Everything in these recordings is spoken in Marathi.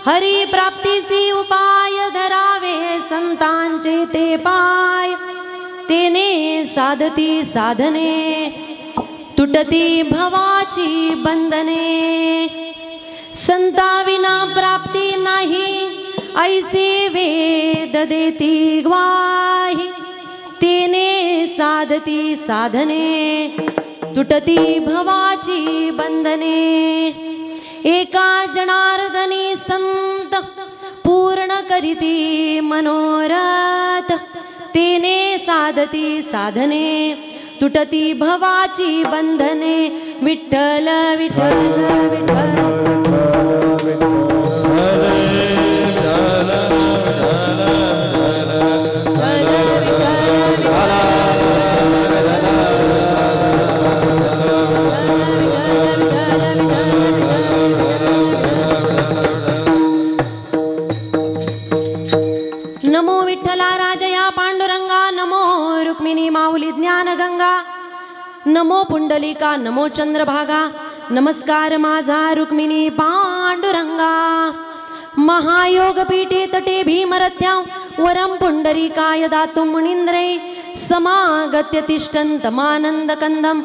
हरी प्राप्तीसी उपाय धरावे संतांचे ते पाय तेने साधती साधने तुटती भवाची बंधने संता विना प्राप्ती नाही ऐसे वेद देती ग्वाही तेने साधती साधने तुटती भवाची बंधने एका जनार्दनी संत पूर्ण करीती मनोरथ तेने साधती साधने तुटती भवाची बंधने विठ्ठल विठ्ठल विठ्ठल नमो विठ्ठला राजया पांडुरंगा नमो रुक्मिणी माऊली ज्ञान गंगा नमो पुंडलिका नमो चंद्रभागा नमस्कार माझा रुक्मिणी पांडुरंगा महायोग पीठे तटे भीमरथ्यां वरम पुंडरीकाय दातुं मुनींद्रे समागत्य तिष्ठन्तमानंद कंदम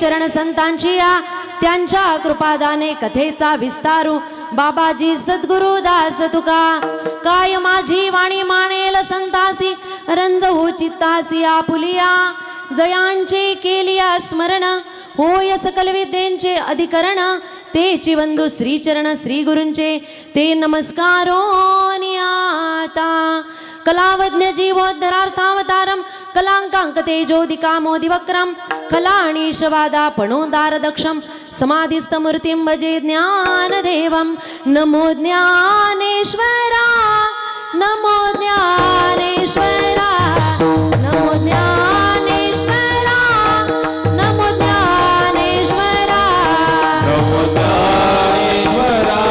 चरण संतांची त्यांच्या कृपादाने कथेचा विस्तारू बाबाजी सद्गुरु दास तुका काय माझी वाणी मानेल संतासी रंजवू चित्तासी आपुलिया जयांचे केलिया स्मरण होय सकल विद्येंचे अधिकरण तेची वंदू श्रीचरण श्री गुरूंचे ते नमस्कारो नियाता कलावज्ञ जीवोद्धरार्थावतारम कलांकांक तेजोदिका मोदिवक्रम कलाणीशवादा पणोदार दक्षम समाधिस्थ मूर्तिं भजे ज्ञानदेवं नमो ज्ञानेश्वरा नमो ज्ञानेश्वरा नमो ज्ञानेश्वरा नमो ज्ञानेश्वरा नमो ज्ञानेश्वरा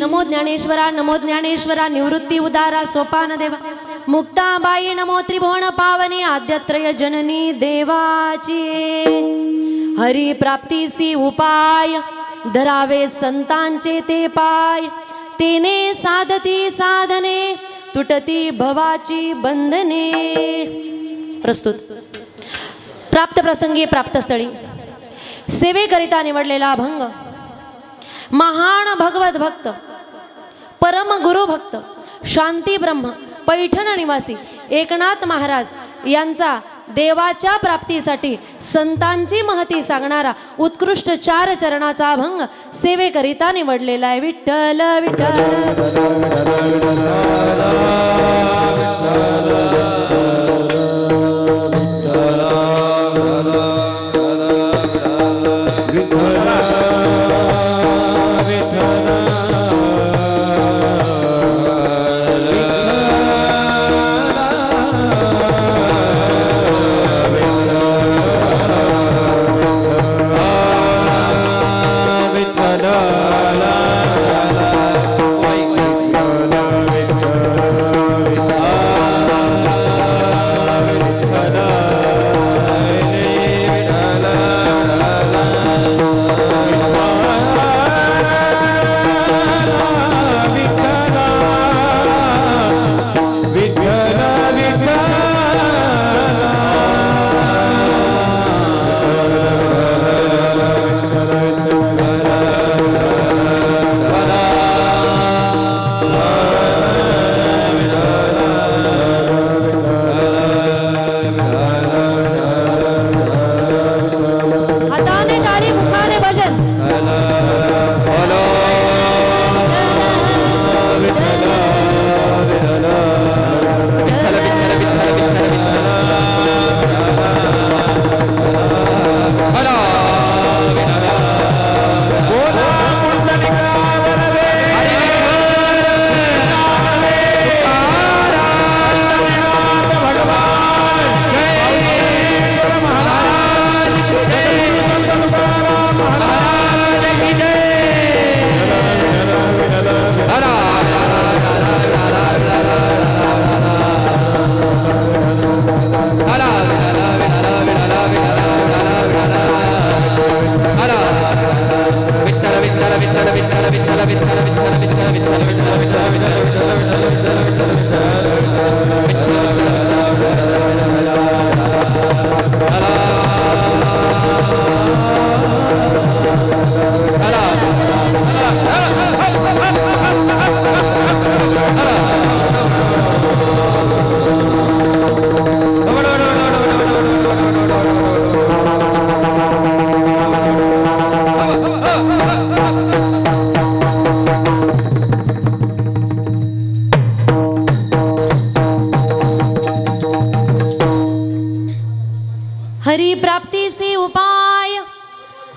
नमो ज्ञानेश्वरा नमो ज्ञानेश्वरा निवृत्ती उदारा सोपान देवा मुक्ताबाई नमो त्रिभुवन पावनी आद्यत्रय जननी देवाची हरी प्राप्तीसी उपाय धरावे संतांचे ते पाय तेने साधती साधने तुटती भवाची बंधने. प्रस्तुत प्राप्त प्रसंगी प्राप्तस्थळी सेवेकरिता निवडलेला अभंग महान भगवत भक्त परम गुरु भक्त शांती ब्रह्म पैठण निवासी एकनाथ महाराज यांचा देवाच्या प्राप्तीसाठी संतांची महती सांगणारा उत्कृष्ट 4 चरणाचा अभंग सेवेकरिता निवडलेला आहे. विठ्ठल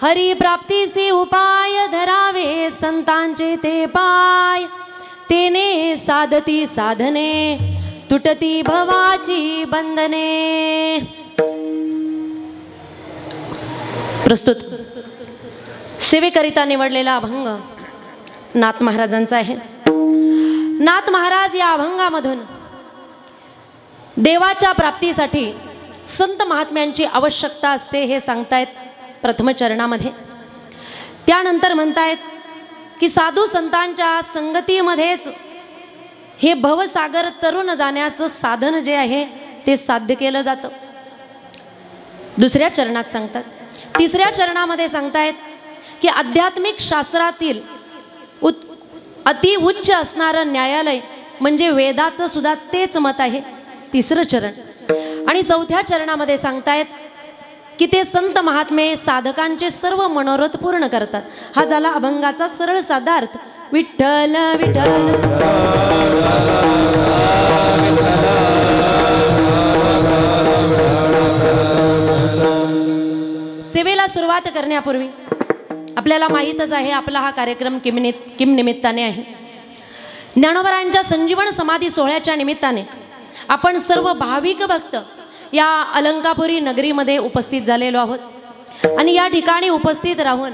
हरी प्राप्तीसी उपाय धरावे संतांचे ते पाय. तेने साधती साधने तुटती भवाची बंधने. प्रस्तुत सेवेकरिता निवडलेला अभंग नाथ महाराजांचा आहे. नाथ महाराज या अभंगामधून देवाच्या प्राप्तीसाठी संत महात्म्यांची आवश्यकता असते हे सांगतायत प्रथम चरणामध्ये. त्यानंतर म्हणतायत की साधू संतांच्या संगतीमध्येच हे भवसागर तरुण जाण्याचं साधन जे आहे ते साध्य केलं जातं. दुसऱ्या चरणात सांगतात. तिसऱ्या चरणामध्ये सांगतायत की आध्यात्मिक शास्त्रातील अति उच्च असणारं न्यायालय म्हणजे वेदाचं सुद्धा तेच मत आहे. तिसरं चरण. आणि चौथ्या चरणामध्ये सांगतायत की ते संत महात्मे साधकांचे सर्व मनोरथ पूर्ण करतात. हा झाला अभंगाचा सरळ साधा अर्थ. विठ्ठल विठ्ठल. सेवेला सुरुवात करण्यापूर्वी आपल्याला माहीतच आहे आपला हा कार्यक्रम किम निमित्ताने आहे. ज्ञानोबरांच्या संजीवन समाधी सोहळ्याच्या निमित्ताने आपण सर्व भाविक भक्त या अलंकापुरी नगरीमध्ये उपस्थित झालेलो आहोत. आणि या ठिकाणी उपस्थित राहून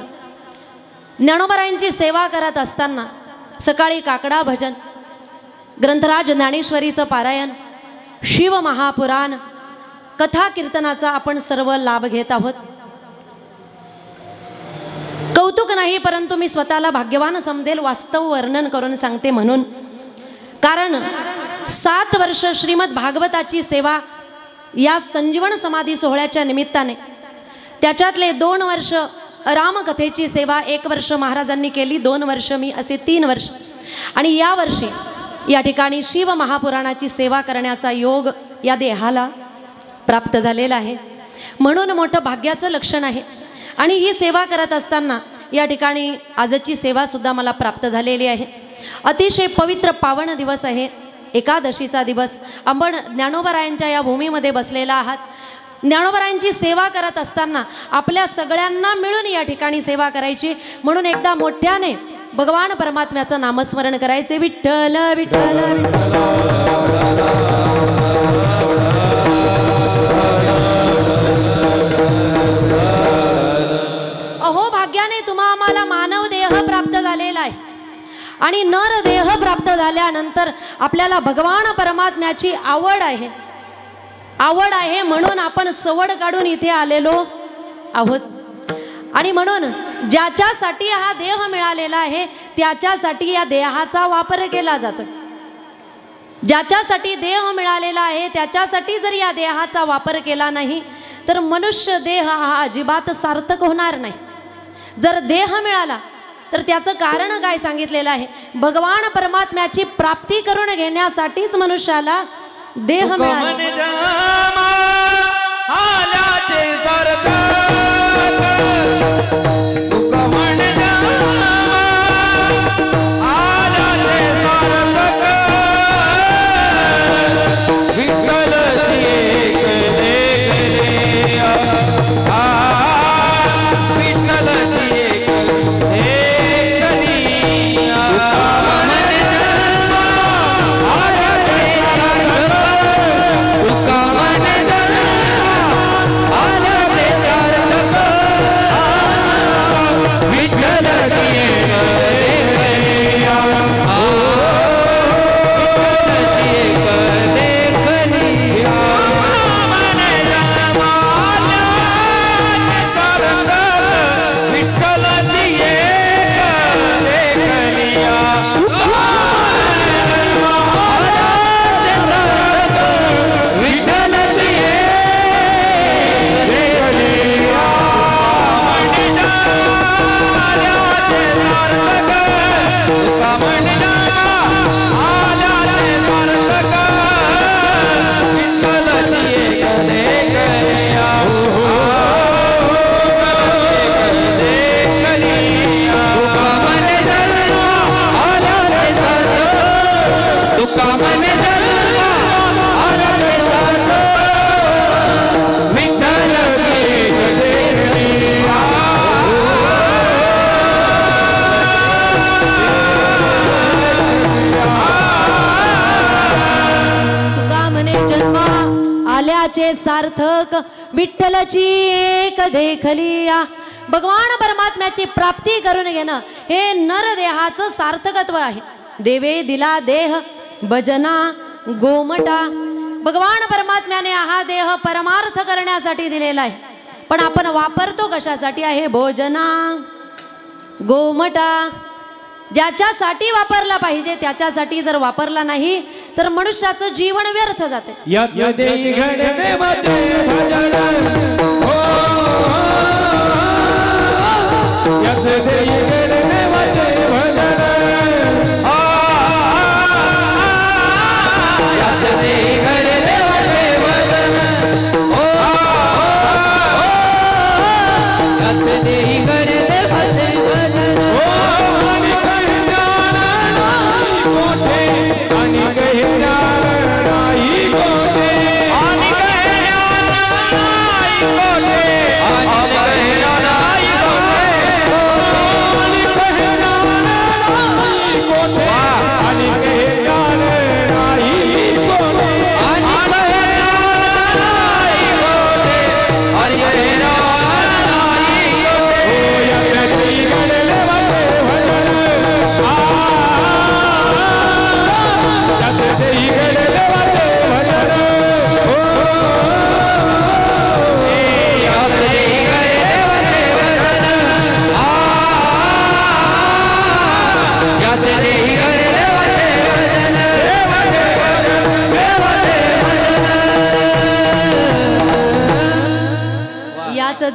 ज्ञानोबरांची सेवा करत असताना सकाळी काकडा भजन, ग्रंथराज ज्ञानेश्वरीचं पारायण, शिव महापुराण, कथा कीर्तनाचा आपण सर्व लाभ घेत आहोत. कौतुक नाही, परंतु मी स्वतःला भाग्यवान समजेल वास्तव वर्णन करून सांगते म्हणून. कारण 7 वर्ष श्रीमद भागवताची सेवा या संजीवन समाधी सोहळ्याच्या निमित्ताने, त्याच्यातले 2 वर्ष रामकथेची सेवा 1 वर्ष महाराजांनी केली, 2 वर्ष मी, असे 3 वर्ष. आणि या वर्षी या ठिकाणी शिव महापुराणाची सेवा करण्याचा योग या देहाला प्राप्त झालेला आहे. म्हणून मोठं भाग्याचं लक्षण आहे. आणि ही सेवा करत असताना या ठिकाणी आजची सेवासुद्धा मला प्राप्त झालेली आहे. अतिशय पवित्र पावन दिवस आहे, एकादशीचा दिवस. आपण ज्ञानोबरायांच्या या भूमीमध्ये बसलेला आहात. ज्ञानोबरायांची सेवा करत असताना आपल्या सगळ्यांना मिळून या ठिकाणी सेवा करायची. म्हणून एकदा मोठ्याने भगवान परमात्म्याचं नामस्मरण करायचे. विठ्ठल विठ्ठल विठ्ठल. अहो भाग्याने तुम्हा आम्हाला मानव देह प्राप्त झालेला आहे. आणि नर देह प्राप्त झाल्यानंतर आपल्याला भगवान परमात्म्याची आवड आहे म्हणून आपण सवड काढून इथे आलेलो आहोत. आणि म्हणून ज्याच्यासाठी हा देह मिळालेला आहे त्याच्यासाठी या देहाचा वापर केला जातो. ज्याच्यासाठी देह मिळालेला आहे त्याच्यासाठी जर या देहाचा वापर केला नाही तर मनुष्य देह हा अजिबात सार्थक होणार नाही. जर देह मिळाला तर त्याचं कारण काय सांगितलेलं आहे? भगवान परमात्म्याची प्राप्ती करून घेण्यासाठीच मनुष्याला देह मिळाला. सार्थक विठ्ठलची एक देखलिया. भगवान परमात्म्याची प्राप्ती करून घेणं हे नरदेहाचं सार्थकत्व आहे. देवे दिला देह भजना गोमटा. भगवान परमात्म्याने हा देह परमार्थ करण्यासाठी दिलेला आहे, पण आपण वापरतो कशासाठी आहे? भोजना गोमटा. ज्याच्यासाठी वापरला पाहिजे त्याच्यासाठी जर वापरला नाही तर मनुष्याचं जीवन व्यर्थ जाते.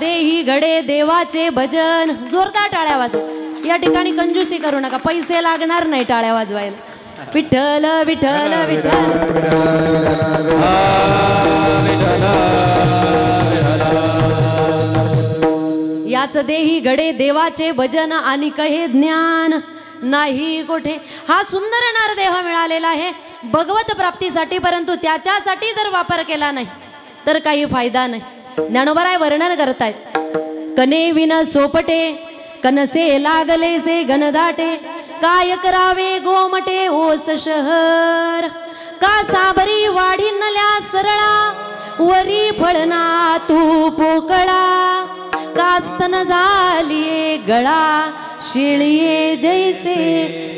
देही घडे देवाचे भजन. जोरदार टाळ्या वाजवा. या ठिकाणी कंजूसी करू नका, पैसे लागणार नाही टाळ्या वाजवायला. विठ्ठल विठ्ठल विठ्ठल याच देही घडे देवाचे भजन आणि कहे ज्ञान नाही कोठे. हा सुंदर नरदेह मिळालेला आहे भगवत प्राप्तीसाठी, परंतु त्याच्यासाठी जर वापर केला नाही तर काही फायदा नाही. ज्ञानोबराय वर्णन करतायत. कने विन सोपटे कनसे लागले से गणदाटे, काय करावे गोमटे ओस शहर. का साबरी वाढीनल्या सरळा, वरी फळना तू पोकळा. कास्तन झालिये गळा, शिळिये जैसे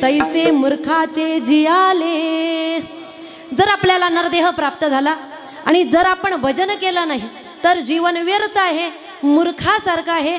तैसे मूर्खाचे जियाले. जर आपल्याला नरदेह प्राप्त झाला आणि जर आपण भजन केलं नाही तर जीवन व्यर्थ आहे, मूर्खासारखं आहे.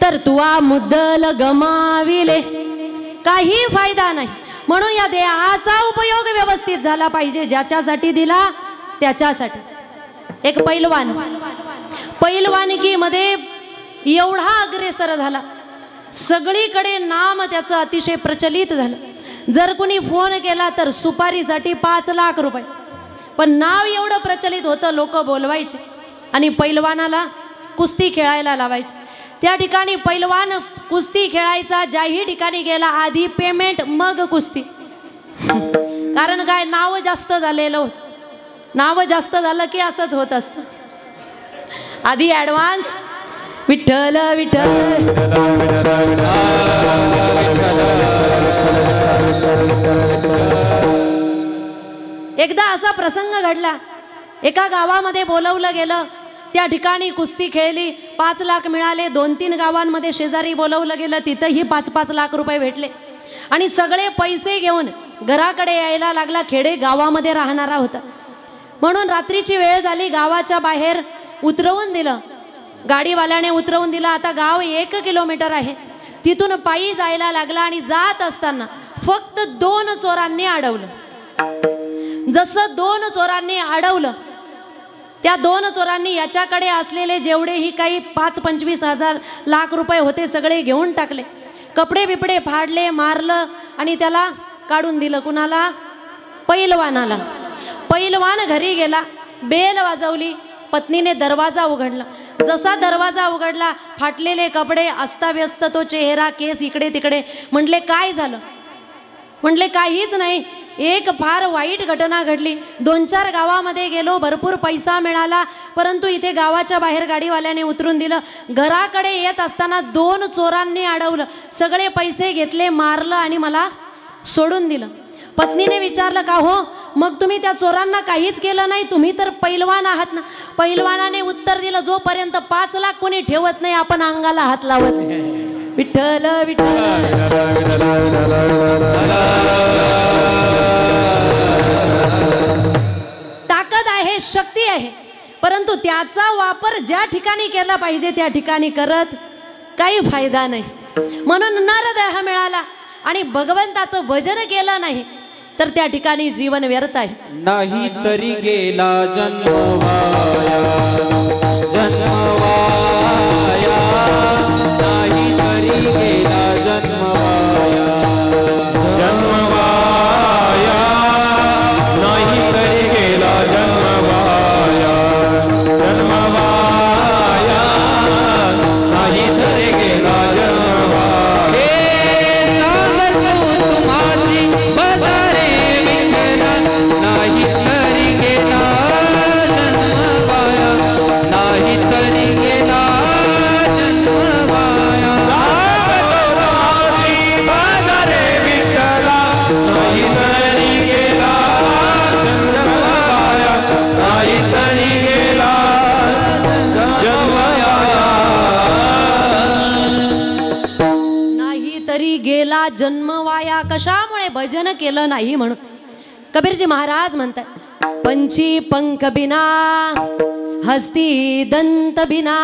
तर तुवा मुद्दल गमाविले, काही फायदा नाही. म्हणून या देहाचा उपयोग व्यवस्थित झाला पाहिजे. ज्याच्यासाठी दिला त्याच्यासाठी. एक पैलवान पैलवानकीमध्ये एवढा अग्रेसर झाला, सगळीकडे नाम त्याचं अतिशय प्रचलित झालं. जर कुणी फोन केला तर सुपारीसाठी 5 लाख रुपये. पण नाव एवढं प्रचलित होतं, लोक बोलवायचे आणि पैलवानाला कुस्ती खेळायला लावायचे. त्या ठिकाणी पैलवान कुस्ती खेळायचा, ज्याही ठिकाणी गेला आधी पेमेंट मग कुस्ती. कारण काय, नाव जास्त झालेलं होतं. नाव जास्त झालं की असंच होत असतं. आधी ॲडव्हान्स. विठ्ठल विठ्ठल एकदा असा प्रसंग घडला. एका गावामध्ये बोलवलं गेलं, त्या ठिकाणी कुस्ती खेळली, 5 लाख मिळाले. 2-3 गावांमध्ये शेजारी बोलवलं गेलं, तिथंही 5-5 लाख रुपये भेटले. आणि सगळे पैसे घेऊन घराकडे यायला लागला. खेडे गावामध्ये राहणारा होता, म्हणून रात्रीची वेळ झाली. गावाच्या बाहेर उतरवून दिलं, गाडीवाल्याने उतरवून दिलं. आता गाव 1 किलोमीटर आहे. तिथून पायी जायला लागला आणि जात असताना फक्त 2 चोरांनी अडवलं. जसं 2 चोरांनी अडवलं, त्या 2 चोरांनी याच्याकडे असलेले जेवढेही काही 5-25 हजार लाख रुपये होते सगळे घेऊन टाकले. कपडे बिपडे फाडले, मारलं आणि त्याला काढून दिलं. कुणाला? पैलवानाला. पैलवान घरी गेला, बेल वाजवली. पत्नीने दरवाजा उघडला. जसा दरवाजा उघडला, फाटलेले कपडे, अस्ताव्यस्त तो चेहरा, केस इकडे तिकडे. म्हटले काय झालं? म्हटले काहीच नाही, एक फार वाईट घटना घडली. 2-4 गावामध्ये गेलो, भरपूर पैसा मिळाला, परंतु इथे गावाच्या बाहेर गाडीवाल्याने उतरून दिलं. घराकडे येत असताना 2 चोरांनी अडवलं, सगळे पैसे घेतले, मारलं आणि मला सोडून दिलं. पत्नीने विचारलं का हो, मग तुम्ही त्या चोरांना काहीच केलं नाही, तुम्ही तर पैलवान आहात ना? पैलवानाने उत्तर दिलं, जोपर्यंत 5 लाख कोणी ठेवत नाही आपण अंगाला हात लावत. विठ्ठल विठ्ठल ताकद आहे, शक्ती आहे, परंतु त्याचा वापर ज्या ठिकाणी केला पाहिजे त्या ठिकाणी करत काही फायदा नाही. म्हणून नरदेह मिळाला आणि भगवंताचं भजन केलं नाही तर त्या ठिकाणी जीवन व्यर्थ आहे. नाही तरी गेला जन्म वाया, जन्म वाया, नाही तरी गेला जन्म वाया, जन्म वाया, नाही तरी गेला जन्म वाया, जन्म वाया, नाही तरी गेला जन्म वाया. तुम्हाची बजारे विठ्ठला, नाही तरी गेला जन्म वाया, नाही तरी गेला जन्म वाया. तुम्हाची बजारे विठ्ठला, नाही तरी गेला जन्म वाया, नाही तरी गेला जन्म वाया. नाही तरी गेला जन्म वाया. कशामुळे? भजन केलं नाही म्हणून. कबीरजी महाराज म्हणतात, पंची पंख बिना हस्ती दंत बिना,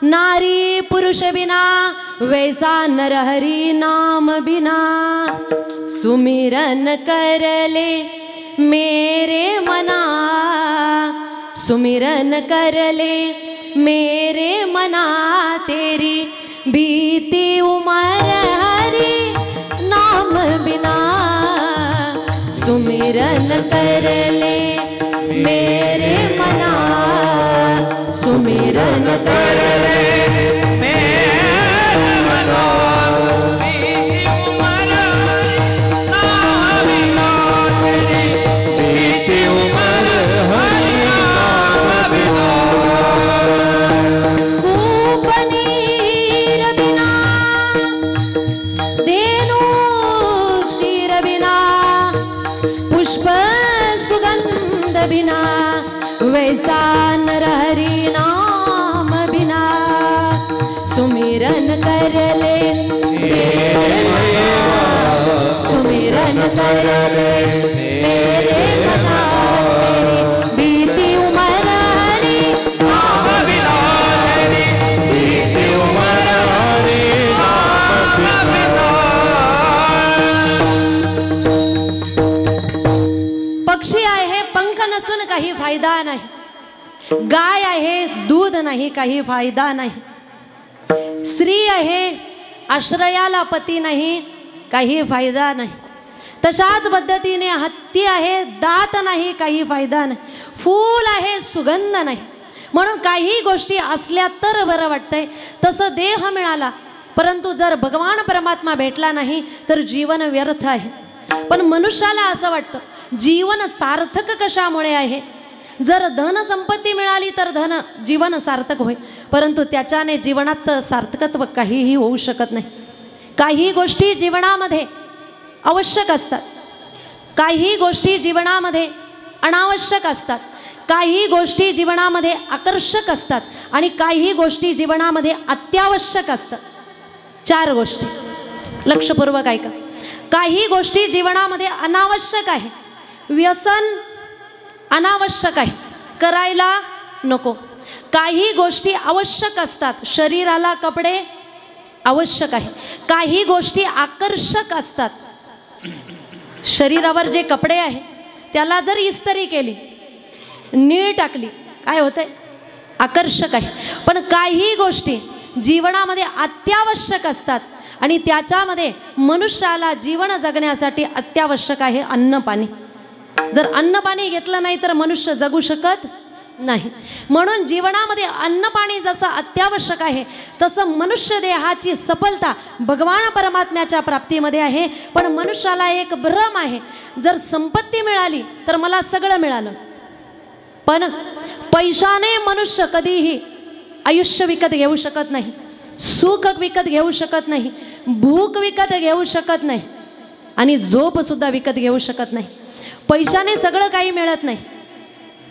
नारी पुरुष बिना वैसा नर हरि नाम बिना. सुमिरन करले मेरे मना, सुमिरन करले मेरे मना, तेरी बीती उमर हरि नाम बिना. सुमिरन करले मेरे मना, सुमिरन करले मेरे मना, बीती उमर हरि नाम बिना, तेरी बीती उमर हरि नाम बिना. पनीर बिना देनो क्षीर बिना, पुष्प सुगंध बिना वैसा नर हरि नाम बिना. सुमिरन करले सुमिरन करले मेरे मना, तेरी बीती उमर हरि नाम बिना, तेरी बीती उमर हरि नाम बिना. पक्षी आहे पंख नसून काही फायदा नाही, गाय आहे दूध नाही काही फायदा नाही, स्त्री आहे आश्रयाला पती नाही काही फायदा नाही. तशाच पद्धतीने हत्ती आहे दात नाही काही फायदा नाही, फूल आहे सुगंध नाही. म्हणून काही गोष्टी असल्या तर बरं वाटतंय. तसं देह मिळाला परंतु जर भगवान परमात्मा भेटला नाही तर जीवन व्यर्थ आहे. पण मनुष्याला असं वाटतं जीवन सार्थक कशामुळे आहे? जर धन संपत्ती मिळाली तर जीवन सार्थक होईल, परंतु त्याच्याने जीवनात सार्थकत्व काहीही होऊ शकत नाही. काही गोष्टी जीवनामध्ये आवश्यक असतात, काही गोष्टी जीवनामध्ये अनावश्यक असतात, काही गोष्टी जीवनामध्ये आकर्षक असतात आणि काही गोष्टी जीवनामध्ये अत्यावश्यक असतात. 4 गोष्टी लक्षपूर्वक ऐका. काही गोष्टी जीवनामध्ये अनावश्यक आहे, व्यसन अनावश्यक आहे, करायला नको. काही गोष्टी आवश्यक असतात, शरीराला कपडे आवश्यक आहे. काही गोष्टी आकर्षक असतात, शरीरावर जे कपडे आहे त्याला जर इस्त्री केली नीळ टाकली काय होतंय? आकर्षक आहे. पण काही गोष्टी जीवनामध्ये अत्यावश्यक असतात आणि त्याच्यामध्ये मनुष्याला जीवन जगण्यासाठी अत्यावश्यक आहे अन्न पाणी. जर अन्न पाणी घेतलं नाही तर मनुष्य जगू शकत नाही. म्हणून जीवनामध्ये अन्न पाणी जसं अत्यावश्यक आहे तसं मनुष्य देहाची सफलता भगवान परमात्म्याच्या प्राप्तीमध्ये आहे. पण मनुष्याला एक भ्रम आहे, जर संपत्ती मिळाली तर मला सगळं मिळालं. पण पैशाने मनुष्य कधीही आयुष्य विकत घेऊ शकत नाही, सुख विकत घेऊ शकत नाही, भूक विकत घेऊ शकत नाही आणि झोपसुद्धा विकत घेऊ शकत नाही. पैशाने सगळं काही मिळत नाही.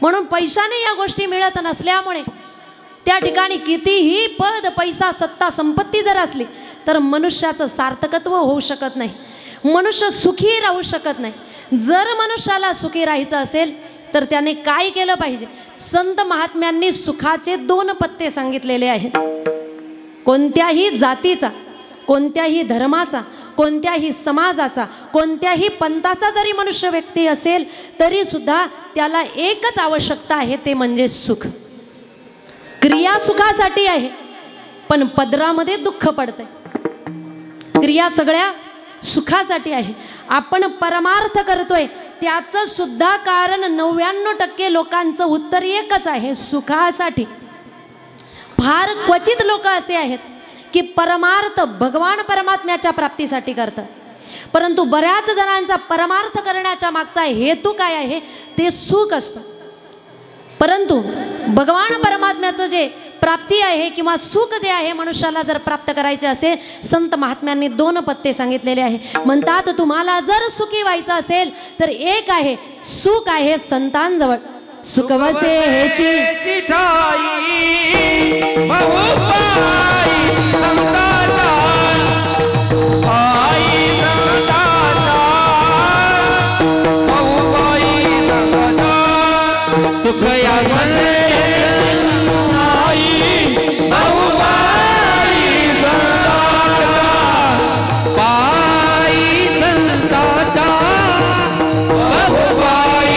म्हणून पैशाने या गोष्टी मिळत नसल्यामुळे त्या ठिकाणी कितीही पद पैसा सत्ता संपत्ती जर असली तर मनुष्याचं सार्थकत्व होऊ शकत नाही, मनुष्य सुखी राहू शकत नाही. जर मनुष्याला सुखी राहायचं असेल तर त्याने काय केलं पाहिजे? संत महात्म्यांनी सुखाचे 2 पत्ते सांगितलेले आहेत. कोणत्याही जातीचा, कोणत्याही धर्माचा, कोणत्याही समाजाचा, कोणत्याही पंथाचा जरी मनुष्य व्यक्ती असेल तरी सुद्धा त्याला एकच आवश्यकता आहे, ते म्हणजे सुख. क्रिया सुखासाठी आहे, पण पदरामध्ये दुःख पडतंय. क्रिया सगळ्या सुखासाठी आहे. आपण परमार्थ करतोय त्याचं सुद्धा कारण 99% लोकांचं उत्तर एकच आहे, सुखासाठी. फार क्वचित लोक असे आहेत की परमार्थ भगवान परमात्म्याच्या प्राप्तीसाठी करतात, परंतु बऱ्याच जणांचा परमार्थ करण्याच्या मागचा हेतू काय आहे? ते सुख असतं. परंतु भगवान परमात्म्याचं जे प्राप्ती आहे किंवा सुख जे आहे मनुष्याला जर प्राप्त करायचे असेल, संत महात्म्यांनी 2 पत्ते सांगितलेले आहे. म्हणतात तुम्हाला जर सुखी व्हायचं असेल तर एक आहे, सुख आहे संतांजवळ. सुखवसे हेची ठाई बहुपाई संताचा आई संताचा बहुपाई संताचा सुख या वसे आई बहुपाई संताचा पाई संताचा बहुपाई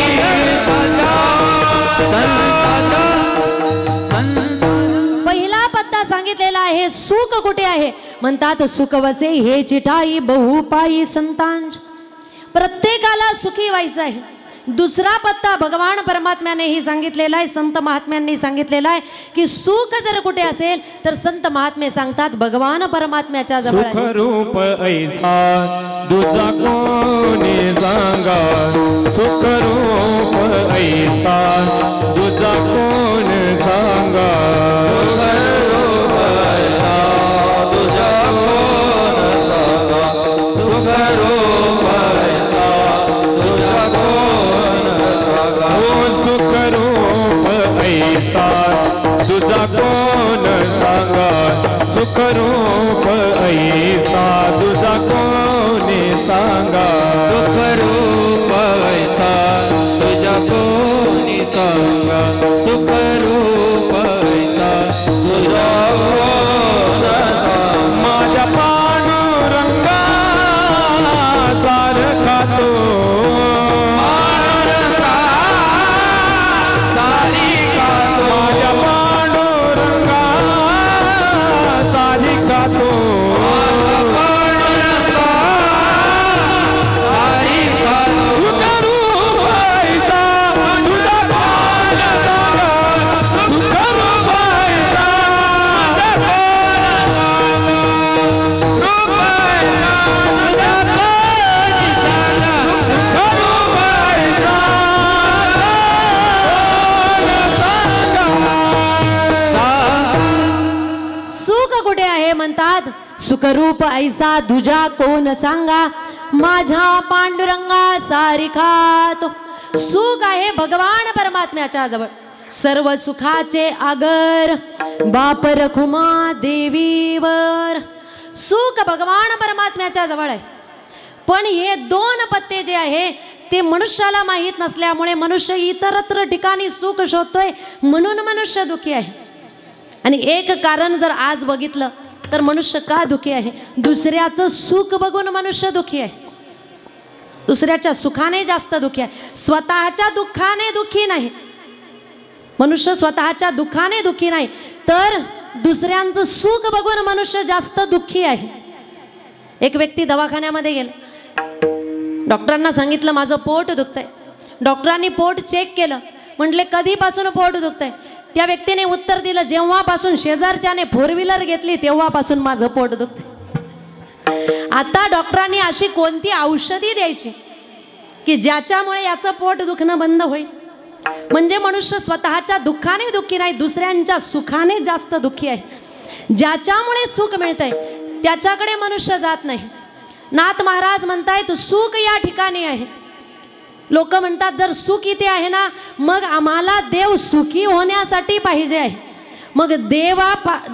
पहिला पत्ता सांगितलेला आहे, सुख कुठे आहे? म्हणतात सुखवसे हे चिठाई बहुपाई संतांच. प्रत्येकाला सुखी व्हायचं आहे. दुसरा पत्ता भगवान परमात्म्यानेही सांगितलेला आहे, संत महात्म्यांनी सांगितलेला आहे की सुख जर कुठे असेल तर संत महात्मे सांगतात भगवान परमात्म्याच्या जवळ आहे. सुख रूप ऐसा दुजा कोणी सांगा, सुख रूप ऐसा दुजा कोण सांगा. तुझा कोण सांगा, सुख रूप ऐसा तुझा कोणी सांगा. सुख रूप ऐसा तुझा कोणी सांगा, सुख रूप ऐसा तुझा कोण सांगा. माझ्या पांडुरंगा सारखा तो म्हणतात सुखरूप ऐसा दुजा कोण सांगा, माझ्या पांडुरंगा सारिखा तो. सुख आहे भगवान परमात्म्याच्या जवळ. सर्व सुखाचे आगर बाप रखुमा देवीवर. सुख भगवान परमात्म्याच्या जवळ आहे. पण हे 2 पत्ते जे आहे ते मनुष्याला माहीत नसल्यामुळे मनुष्य इतरत्र ठिकाणी सुख शोधतोय, म्हणून मनुष्य दुःखी आहे. आणि एक कारण जर आज बघितलं तर मनुष्य का दुःखी आहे? दुसऱ्याचं सुख बघून मनुष्य दुःखी आहे. दुसऱ्याच्या सुखाने जास्त दुःखी आहे, स्वतःच्या दुःखाने दुःखी नाही. मनुष्य स्वतःच्या दुःखाने दुःखी नाही, तर दुसऱ्यांचं सुख बघून मनुष्य जास्त दुःखी आहे. एक व्यक्ती दवाखान्यामध्ये गेला, डॉक्टरांना सांगितलं माझं पोट दुखतंय. डॉक्टरांनी पोट चेक केलं, म्हटले कधीपासून पोट दुखतंय? त्या व्यक्तीने उत्तर दिलं, जेव्हापासून शेजारच्याने 4 व्हीलर घेतली तेव्हापासून माझं पोट दुखतंय. आता डॉक्टरांनी अशी कोणती औषधी द्यायची की ज्याच्यामुळे याचं पोट दुखणं बंद होईल? म्हणजे मनुष्य स्वतःच्या दुःखाने दुःखी नाही, दुसऱ्यांच्या सुखाने जास्त दुःखी आहे. ज्याच्यामुळे सुख मिळतंय त्याच्याकडे मनुष्य जात नाही. नाथ महाराज म्हणतायत सुख या ठिकाणी आहे. लोक म्हणतात जर सुख इथे आहे ना, मग आम्हाला देव सुखी होण्यासाठी पाहिजे आहे. मग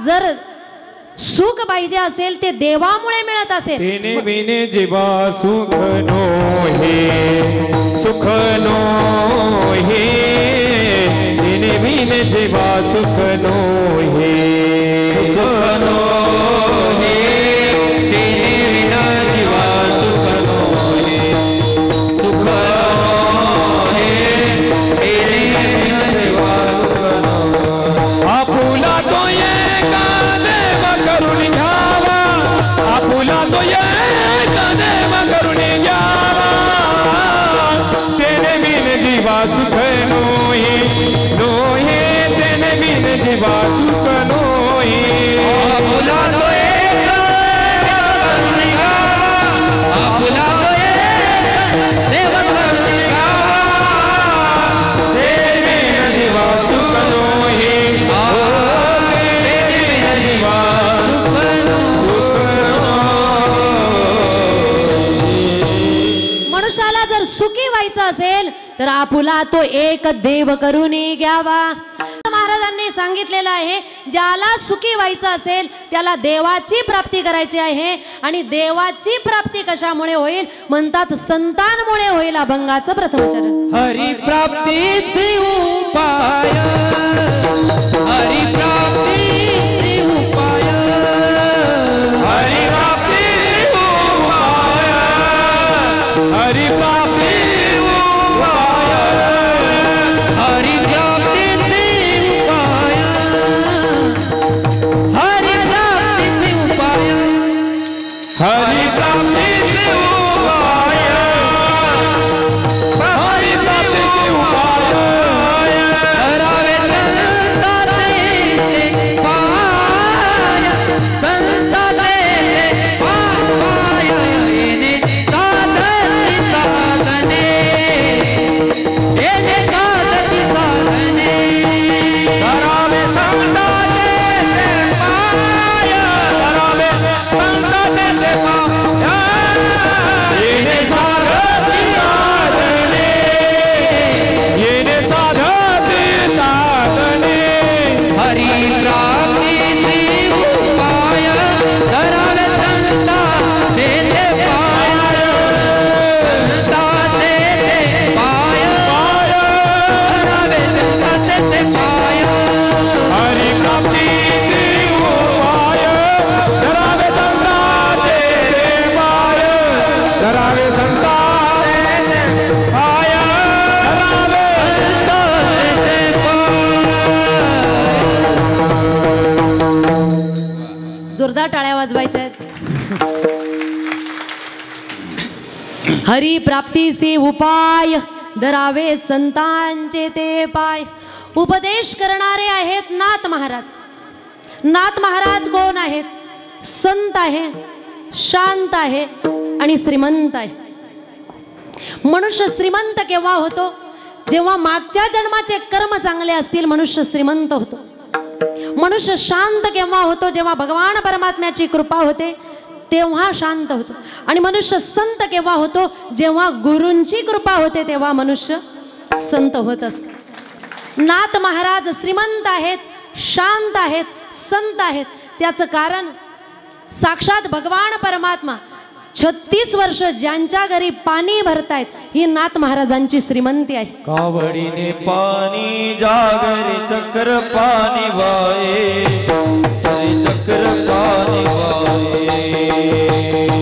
जर सुख पाहिजे असेल ते देवामुळे मिळत असेल. तेने बिने जीवा सुख नो हे सुख नो हे तेने बिने जीवा सुख नो हे सुख नो हे तेने विना जीवा सुख नो हे सुख नो हे तेने विना जीवा सुख नो. आपुला तो ये देव करून घ्यावा आपुला तो ये देव करून घ्यावा तेने बिन जीवा सुख नो हे तेने बिन जीवा सुख नो हे आपुला तो एक करून घ्यावा आपुला तो एक देव करून घ्यावा तेने बिन जीवा सुख नो हे तेने बिन जीवा मनुष्याला जर सुखी व्हायचं असेल तर आपुला तो एक देव करून घ्यावा. महाराजांनी सांगितलेलं आहे ज्याला सुखी व्हायचं असेल त्याला देवाची प्राप्ती करायची आहे. आणि देवाची प्राप्ती कशामुळे होईल म्हणतात संतांमुळे होईल. अभंगाचं प्रथमचरण. हरि प्राप्तीचे उपाय हरि प्राप्तीचे उपाय हरि प्राप्ती उपाय हरि प्राप्ती उपाय हरि प्राप्तीचे उपाय हरि प्राप्तीचे उपाय हरि प्राप्ती उपाय हरि प्राप्ती उपाय करावे संताचे पाय येणे साधती साधने येणे साधती साधने करावे संताचे पाय करावे संताचे पाय येणे साधती साधने येणे साधती साधने हरि प्राप्तीचे उपाय करावे संता तेथे पाय संताचे पाय करावे संता तेथे पाय हरि प्राप्तीचे उपाय करावे संताचे पाय करावे संताचे पाय जोरदार टाळ्या वाजवायच्या आहेत. हरी प्राप्तीचे उपाय धरावे संतांचे ते पाय. उपदेश करणारे आहेत नाथ महाराज. नाथ महाराज कोण आहेत? संत आहे, शांत आहे आणि श्रीमंत आहे. मनुष्य श्रीमंत केव्हा होतो? जेव्हा मागच्या जन्माचे कर्म चांगले असतील मनुष्य श्रीमंत होतो. मनुष्य शांत केव्हा होतो? जेव्हा भगवान परमात्म्याची कृपा होते तेव्हा शांत होतो. आणि मनुष्य संत केव्हा होतो? जेव्हा गुरूंची कृपा होते तेव्हा मनुष्य संत होत असतो. नाथ महाराज श्रीमंत आहेत, शांत आहेत, संत आहेत. त्याचं कारण साक्षात भगवान परमात्मा 36 वर्ष ज्यांच्या घरी पाणी भरतायत ही नाथ महाराजांची श्रीमंती आहे. कावडीने पाणी जागरे चक्र पाणी वाये चक्र पाणी वाये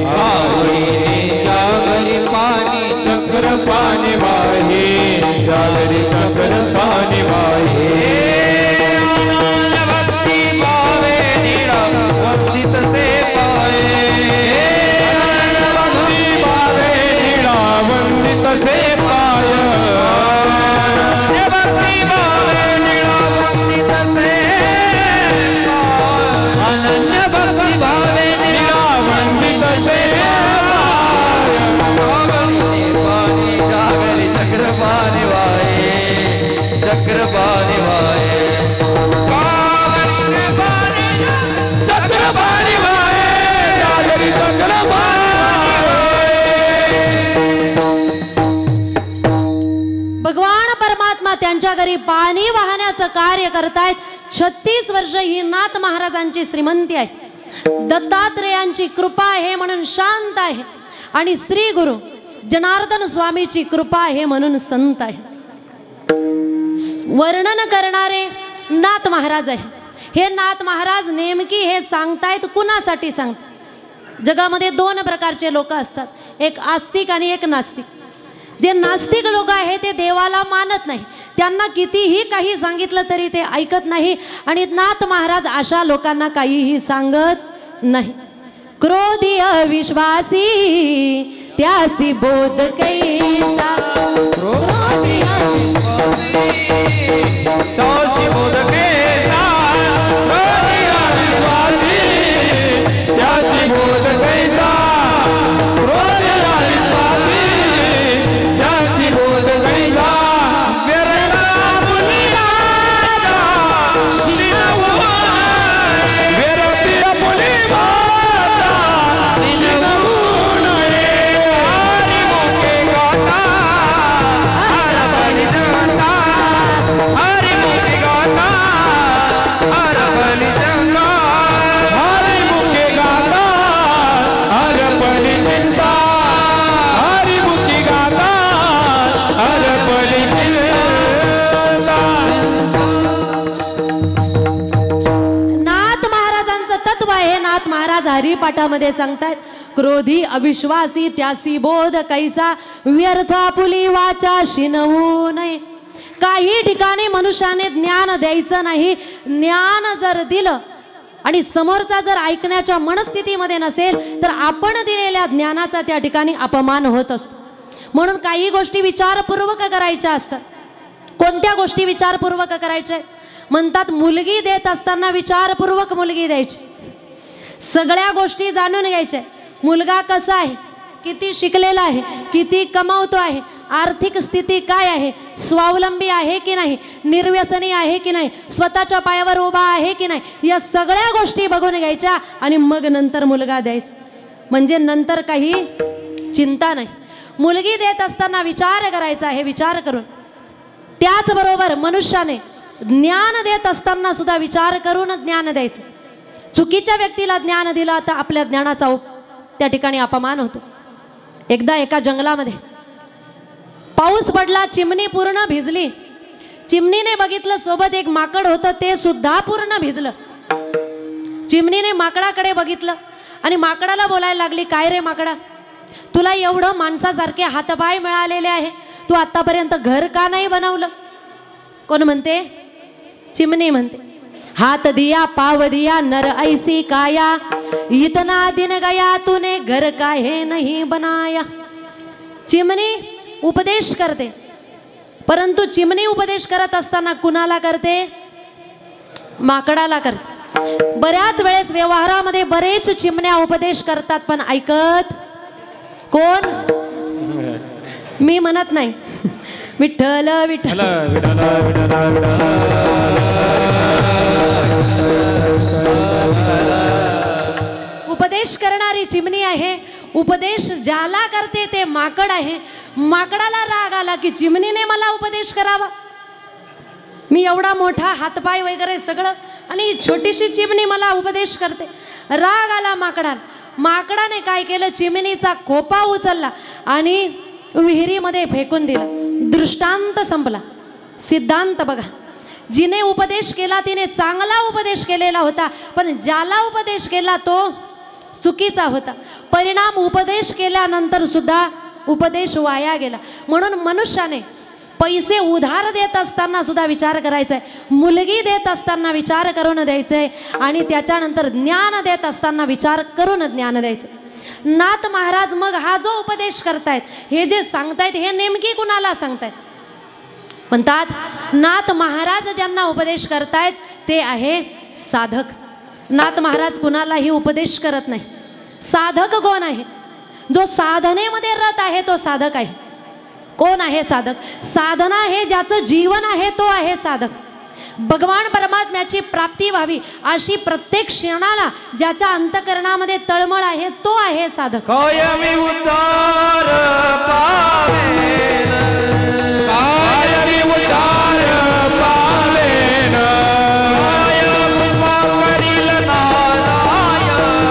कावडीने जागरे पाणी चक्र पाणी वाहे जागरी चक्र पाणी वाहे भक्ती भावे निळा वंदित से पाये भक्ती भावे निळा वंदित से पाय भक्ती भावे निळा वंदित से अनन्य भक्ती भावे निळा वंदित से पाणी जागरी चक्र पाणी वाये चक्र पाणी वाये चक्र पाणी वाहे जागरी चक्र पाणी भगवान परमात्मा त्यांच्या घरी पाणी वाहण्याचं कार्य करतायत. 36 वर्ष ही नाथ महाराजांची श्रीमंती आहे. दत्तात्रेयांची कृपा आहे म्हणून शांत आहे, आणि श्री गुरु जनार्दन स्वामीची कृपा आहे म्हणून संत आहे. वर्णन करणारे नाथ महाराज आहे. हे नाथ महाराज नेमकी हे सांगतायत कुणासाठी सांगतात? जगामध्ये दोन प्रकारचे लोक असतात, एक आस्तिक आणि एक नास्तिक. जे नास्तिक लोक आहे ते देवाला मानत नाही, त्यांना कितीही काही सांगितलं तरी ते ऐकत नाही, आणि नाथ महाराज अशा लोकांना काहीही सांगत नाही. क्रोधी अविश्वासी त्यासी बोध कैसा, क्रोधी अविश्वासी त्यासी बोध कैसा, क्रोधी अविश्वासी त्यासी बोध कैसा, क्रोधी अविश्वासी त्यासी बोध कैसा. व्यर्थ मुनीराजा शिरवून, व्यर्थ मुनीराजा शिरवून हरी मुखे गाता, हर बलि जंगा, हरी मुखे गाता, हर बलि जंगा, हरि मुखे गाता हर बलि चिंता, हरि मुखे गाता हर बलि चिंता. नाथ महाराजांचं तत्व आहे. नाथ महाराज हरिपाठामध्ये सांगतात, क्रोधी अविश्वासी त्यासी बोध कैसा, व्यर्थ आपुली वाचा शिनवू नये. काही ठिकाणी मनुष्याने ज्ञान द्यायचं नाही. ज्ञान जर दिलं आणि समोरचा जर ऐकण्याच्या मनस्थितीमध्ये नसेल तर आपण दिलेल्या ज्ञानाचा त्या ठिकाणी अपमान होत असतो. म्हणून काही गोष्टी विचारपूर्वक करायच्या असतात. कोणत्या गोष्टी विचारपूर्वक करायच्या? म्हणतात मुलगी देत असताना विचारपूर्वक मुलगी द्यायची. सगळ्या गोष्टी जाणून घ्यायच्या. मुलगा कसा आहे, किती शिकलेला आहे, किती कमावतो आहे, आर्थिक स्थिती काय आहे, स्वावलंबी आहे की नाही, निर्व्यसनी आहे की नाही, स्वतःच्या पायावर उभा आहे की नाही, या सगळ्या गोष्टी बघून घ्यायच्या आणि मग नंतर मुलगा द्यायचा. म्हणजे नंतर काही चिंता नाही. मुलगी देत असताना विचार करायचा आहे. विचार करून त्याचबरोबर मनुष्याने ज्ञान देत असताना सुद्धा विचार करून ज्ञान द्यायचं. चुकीच्या व्यक्तीला ज्ञान दिलं तर आपल्या ज्ञानाचा त्या ठिकाणी अपमान होतो. एकदा एका जंगलामध्ये पाऊस पडला, चिमणी पूर्ण भिजली. चिमणीने बघितलं सोबत एक माकड होतं, ते सुद्धा पूर्ण भिजलं. चिमणीने माकडाकडे बघितलं आणि माकडाला बोलायला लागली, काय रे माकडा, तुला एवढं माणसासारखे हातपाय मिळालेले आहे, तू आतापर्यंत घर का नाही बनवलं? कोण म्हणते? चिमणी म्हणते. हात दिया पाव दिया नर ऐसी काया, इतना दिन गया तूने घर काहे नहीं बनाया. चिमणी उपदेश करते, परंतु चिमणी उपदेश करत असताना कुणाला करते? माकडाला करते. बऱ्याच वेळेस व्यवहारामध्ये बरेच चिमण्या उपदेश करतात पण ऐकत कोण? मी म्हणत नाही. विठ्ठल विठ्ठल उपदेश करणारी चिमणी आहे. उपदेश ज्याला करते ते माकड आहे. माकडाला राग आला की चिमणीने मला उपदेश करावा, मी एवढा मोठा हातपाय वगैरे सगळं आणि छोटीशी चिमणी मला उपदेश करते. राग आला माकडाला. माकडाने काय केलं? चिमणीचा खोपा उचलला आणि विहिरीमध्ये फेकून दिला. दृष्टांत संपला. सिद्धांत बघा, जिने उपदेश केला तिने चांगला उपदेश केलेला होता, पण ज्याला उपदेश केला तो चुकीचा होता. परिणाम उपदेश केल्यानंतर सुद्धा उपदेश वाया गेला. म्हणून मनुष्याने पैसे उधार देत असताना सुद्धा विचार करायचा आहे, मुलगी देत असताना विचार करून द्यायचं आहे, आणि त्याच्यानंतर ज्ञान देत असताना विचार करून ज्ञान द्यायचं. नाथ महाराज मग हा जो उपदेश करतायत, हे जे सांगतायत हे नेमकी कुणाला सांगतायत? म्हणतात नाथ महाराज ज्यांना उपदेश करतायत ते आहे साधक. नाथ महाराज कुणालाही उपदेश करत नाही. साधक कोण आहे? जो साधनेमध्ये रत आहे तो साधक आहे. कोण आहे साधक? साधना हे ज्याचं जीवन आहे तो आहे साधक. भगवान परमात्म्याची प्राप्ती व्हावी अशी प्रत्येक क्षणाला ज्याच्या अंतकरणामध्ये तळमळ आहे तो आहे साधक. कायमी उद्धार पावेन, कायमी उद्धार पावेन, कायम कृपा करील नारायण,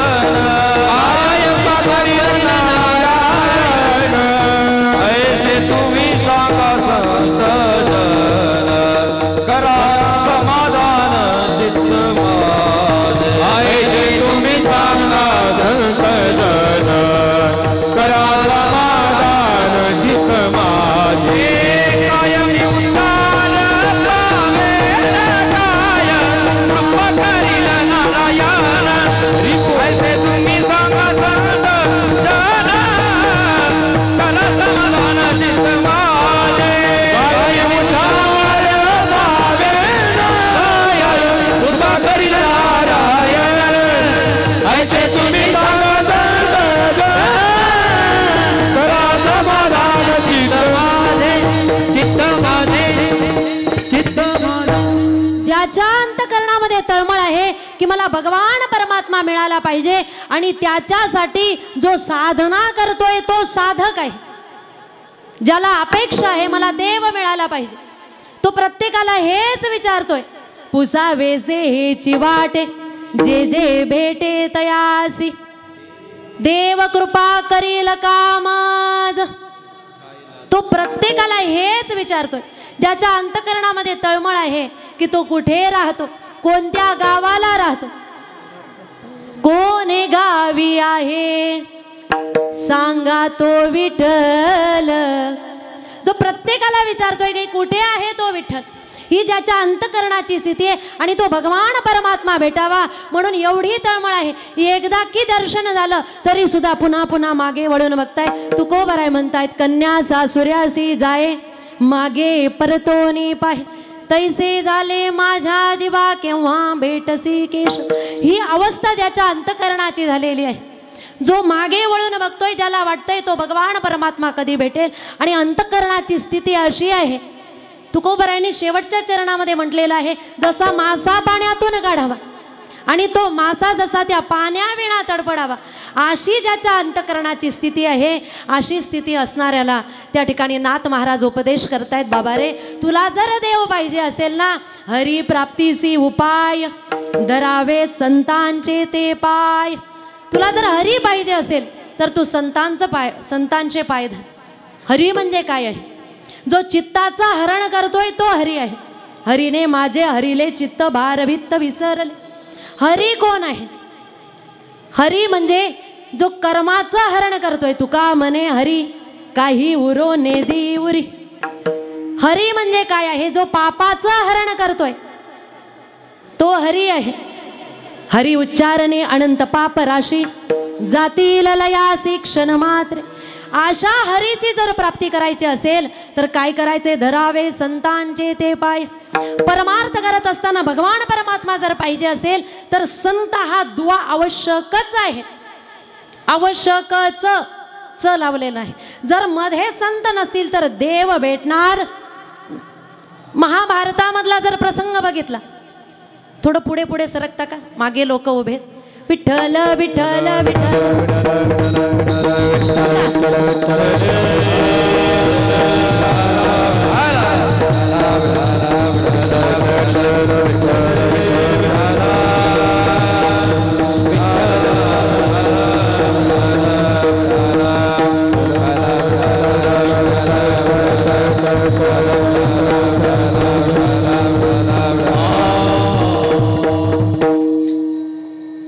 त्याला भगवान परमात्मा मिळाला पाहिजे आणि त्याच्यासाठी जो साधना करतोय तो साधक आहे. ज्याला अपेक्षा आहे मला देव मिळाला पाहिजे, तो प्रत्येकाला हेच विचारतोय. पुसावेसे हेची वाटे जे जे भेटे तयासी, देव कृपा करील कामाज. तो प्रत्येकाला हेच विचारतोय. ज्याच्या अंतकरणामध्ये तळमळ आहे की तो कुठे राहतो, कोणत्या गावाला राहतो, कोणे गावी आहे सांगा तो विठ्ठल. जो प्रत्येकाला विचारतोय की कुठे आहे तो विठ्ठल, ही ज्याच्या अंतकरणाची स्थिती आहे. आणि तो भगवान परमात्मा भेटावा म्हणून एवढी तळमळ आहे. एकदा की दर्शन झालं तरी सुद्धा पुन्हा पुन्हा मागे वळून बघताय. तुकोबराय म्हणतायत, कन्या सासुऱ्यासी जाये मागे परतोनी पाहे, तैसे झाले माझ्या जीवा केव्हा भेटसी केश. ही अवस्था ज्याच्या अंतकरणाची झालेली आहे. जो मागे वळून बघतोय, ज्याला वाटतंय तो भगवान परमात्मा कधी भेटेल. आणि अंतकरणाची स्थिती अशी आहे, तुकोबरायांनी शेवटच्या चरणामध्ये म्हटलेलं आहे, जसा मासा पाण्यातून काढावा आणि तो मासा जसा त्या पाण्याविना तडफडावा, अशी ज्याच्या अंतकरणाची स्थिती आहे, अशी स्थिती असणाऱ्याला त्या ठिकाणी नाथ महाराज उपदेश करतायत. बाबा रे, तुला जर देव पाहिजे असेल ना, हरी प्राप्तीसी उपाय धरावे संतांचे ते पाय. तुला जर हरी पाहिजे असेल तर तू संतांचे पाय धर. हरी म्हणजे काय आहे? जो चित्ताचा हरण करतोय तो हरी आहे. हरीने माझे हरिले चित्त भार भित्त विसरले. हरी कोण आहे? हरी म्हणजे जो कर्माचं हरण करतोय. तुका म्हणे हरी काही उरो नेदी उरी. हरी म्हणजे काय आहे? जो पापाचं हरण करतोय तो हरी आहे. हरी उच्चारणे अनंत पाप राशी जातील लयासी क्षण मात्र. अशा हरीची जर प्राप्ती करायची असेल तर काय करायचे? धरावे संतांचे ते पाय. परमार्थ करत असताना भगवान परमात्मा जर पाहिजे असेल तर संत हा दुवा आवश्यकच आहे. आवश्यकच च लावलेला आहे. जर मध्ये संत नसतील तर देव भेटणार. महाभारतामधला जर प्रसंग बघितला, थोडं पुढे पुढे सरकता का? मागे लोक उभे. विठ्ठल विठ्ठल विठ्ठल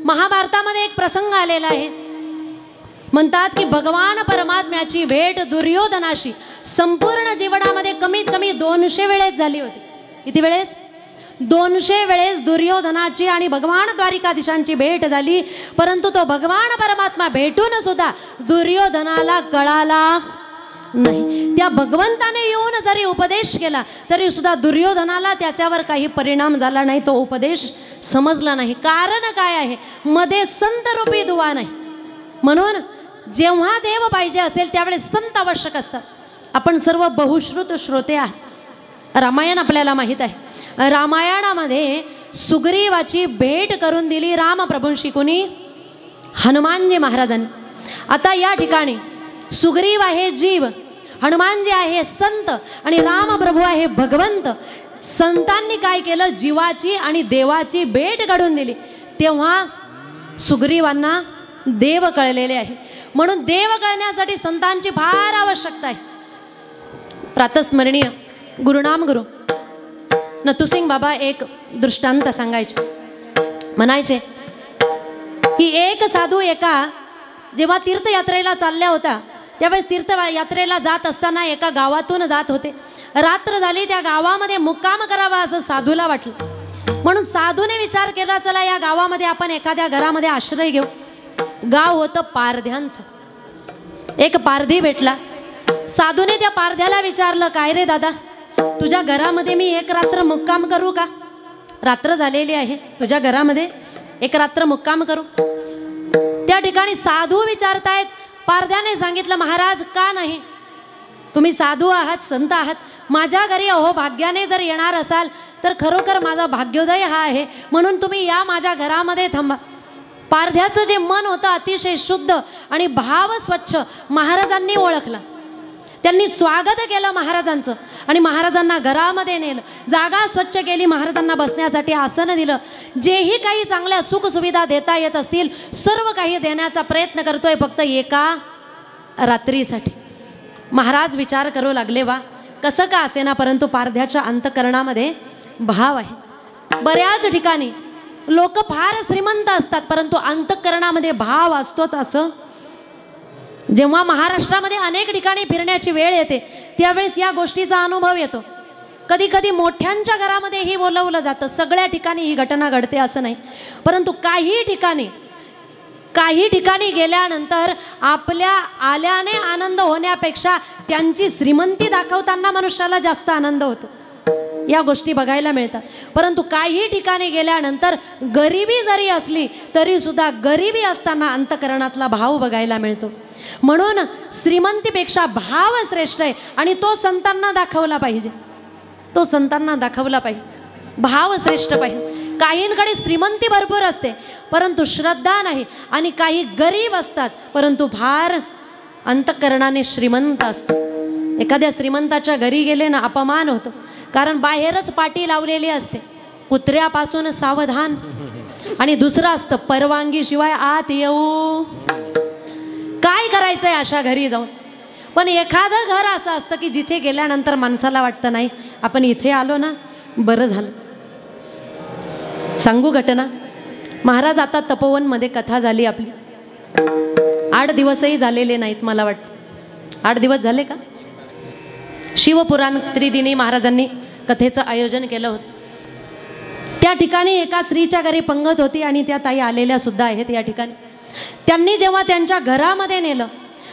महाभारतामध्ये एक प्रसंग आलेला आहे. म्हणतात की भगवान परमात्म्याची भेट दुर्योधनाशी संपूर्ण जीवनामध्ये कमीत कमी 200 वेळेस झाली होती. किती वेळेस? 200 वेळेस दुर्योधनाची आणि भगवान द्वारिकाधीशांची भेट झाली. परंतु तो भगवान परमात्मा भेटून सुद्धा दुर्योधनाला कळाला नाही. त्या भगवंताने येऊन जरी उपदेश केला तरी सुद्धा दुर्योधनाला त्याच्यावर काही परिणाम झाला नाही. तो उपदेश समजला नाही. कारण काय आहे? मध्ये संत रूपी दुवा नाही. म्हणून जेव्हा देव पाहिजे असेल त्यावेळेस संत आवश्यक असतात. आपण सर्व बहुश्रुत श्रोते आहात. रामायण आपल्याला माहीत आहे. रामायणामध्ये सुग्रीवाची भेट करून दिली रामप्रभूंशी. कोणी? हनुमानजी महाराजांनी. आता या ठिकाणी सुग्रीव आहे जीव, हनुमानजी आहे संत आणि रामप्रभू आहे भगवंत. संतांनी काय केलं? जीवाची आणि देवाची भेट घडून दिली. तेव्हा सुग्रीवांना देव कळलेले आहे. म्हणून देव कळण्यासाठी संतांची फार आवश्यकता आहे. प्रातस्मरणीय गुरुनाम गुरु नथुसिंग बाबा एक दृष्टांत सांगायचे. म्हणायचे की एक साधू जेव्हा तीर्थयात्रेला चालल्या होत्या त्यावेळेस तीर्थयात्रेला जात असताना एका गावातून जात होते. रात्र झाली. त्या गावामध्ये मुक्काम करावा असं साधूला वाटलं. म्हणून साधूने विचार केला, चला या गावामध्ये आपण एखाद्या घरामध्ये आश्रय घेऊ. गाव होतं पारध्यांचं. एक पारधी भेटला. साधूने त्या पारध्याला विचारलं, काय रे दादा, तुझ्या घरामध्ये मी एक रात्र मुक्काम करू का? रात्र झालेली आहे, तुझ्या घरामध्ये एक रात्र मुक्काम करू? त्या ठिकाणी साधू विचारतायत. पारध्याने सांगितलं, महाराज का नाही? तुम्ही साधू आहात, संत आहात, माझ्या घरी अहो भाग्याने जर येणार असाल तर खरोखर माझा भाग्योदय हा आहे, म्हणून तुम्ही या माझ्या घरामध्ये थांबा. पारध्याचं जे मन होतं अतिशय शुद्ध आणि भाव स्वच्छ महाराजांनी ओळखला. त्यांनी स्वागत केलं महाराजांचं आणि महाराजांना घरामध्ये नेलं, जागा स्वच्छ केली, महाराजांना बसण्यासाठी आसन दिलं. जेही काही चांगल्या सुखसुविधा देता येत असतील सर्व काही देण्याचा प्रयत्न करतोय, फक्त एका रात्रीसाठी. महाराज विचार करू लागले, वा कसं का असेना परंतु पारध्याच्या अंतकरणामध्ये भाव आहे. बऱ्याच ठिकाणी लोक फार श्रीमंत असतात परंतु अंतकरणामध्ये भाव असतोच. असं जेव्हा महाराष्ट्रामध्ये अनेक ठिकाणी फिरण्याची वेळ येते त्यावेळेस या गोष्टीचा अनुभव येतो. कधी कधी मोठ्यांच्या घरामध्येही बोलवलं जातं, सगळ्या ठिकाणी ही घटना घडते असं नाही, परंतु काही ठिकाणी गेल्यानंतर आपल्या आल्याने आनंद होण्यापेक्षा त्यांची श्रीमंती दाखवताना मनुष्याला जास्त आनंद होतो. या गोष्टी बघायला मिळतात. परंतु काही ठिकाणी गेल्यानंतर गरिबी जरी असली तरी सुद्धा गरिबी असताना अंतकरणातला भाव बघायला मिळतो. म्हणून श्रीमंतीपेक्षा भाव श्रेष्ठ आहे आणि तो संतांना दाखवला पाहिजे, तो संतांना दाखवला पाहिजे. भाव श्रेष्ठ पाहिजे. काहींकडे श्रीमंती भरपूर असते परंतु श्रद्धा नाही आणि काही गरीब असतात परंतु फार अंतकरणाने श्रीमंत असतात. एखाद्या श्रीमंताच्या घरी गेले ना अपमान होतो, कारण बाहेरच पाटी लावलेली असते, कुत्र्यापासून सावधान, आणि दुसरं असतं परवानगी शिवाय आत येऊ. काय करायचंय अशा घरी जाऊन. पण एखादं घर असं असतं की जिथे गेल्यानंतर माणसाला वाटतं नाही आपण इथे आलो ना बरं झालं. सांगू घटना. महाराज आता तपोवनमध्ये कथा झाली आपली, 8 दिवसही झालेले नाहीत मला वाटतं. 8 दिवस झाले का? शिवपुराण त्रिदिनी महाराजांनी कथेचं आयोजन केलं होतं. त्या ठिकाणी एका स्त्रीच्या घरी पंगत होती आणि त्या ताई आलेल्या सुद्धा आहेत या ठिकाणी. त्यांनी जेव्हा त्यांच्या घरामध्ये नेलं,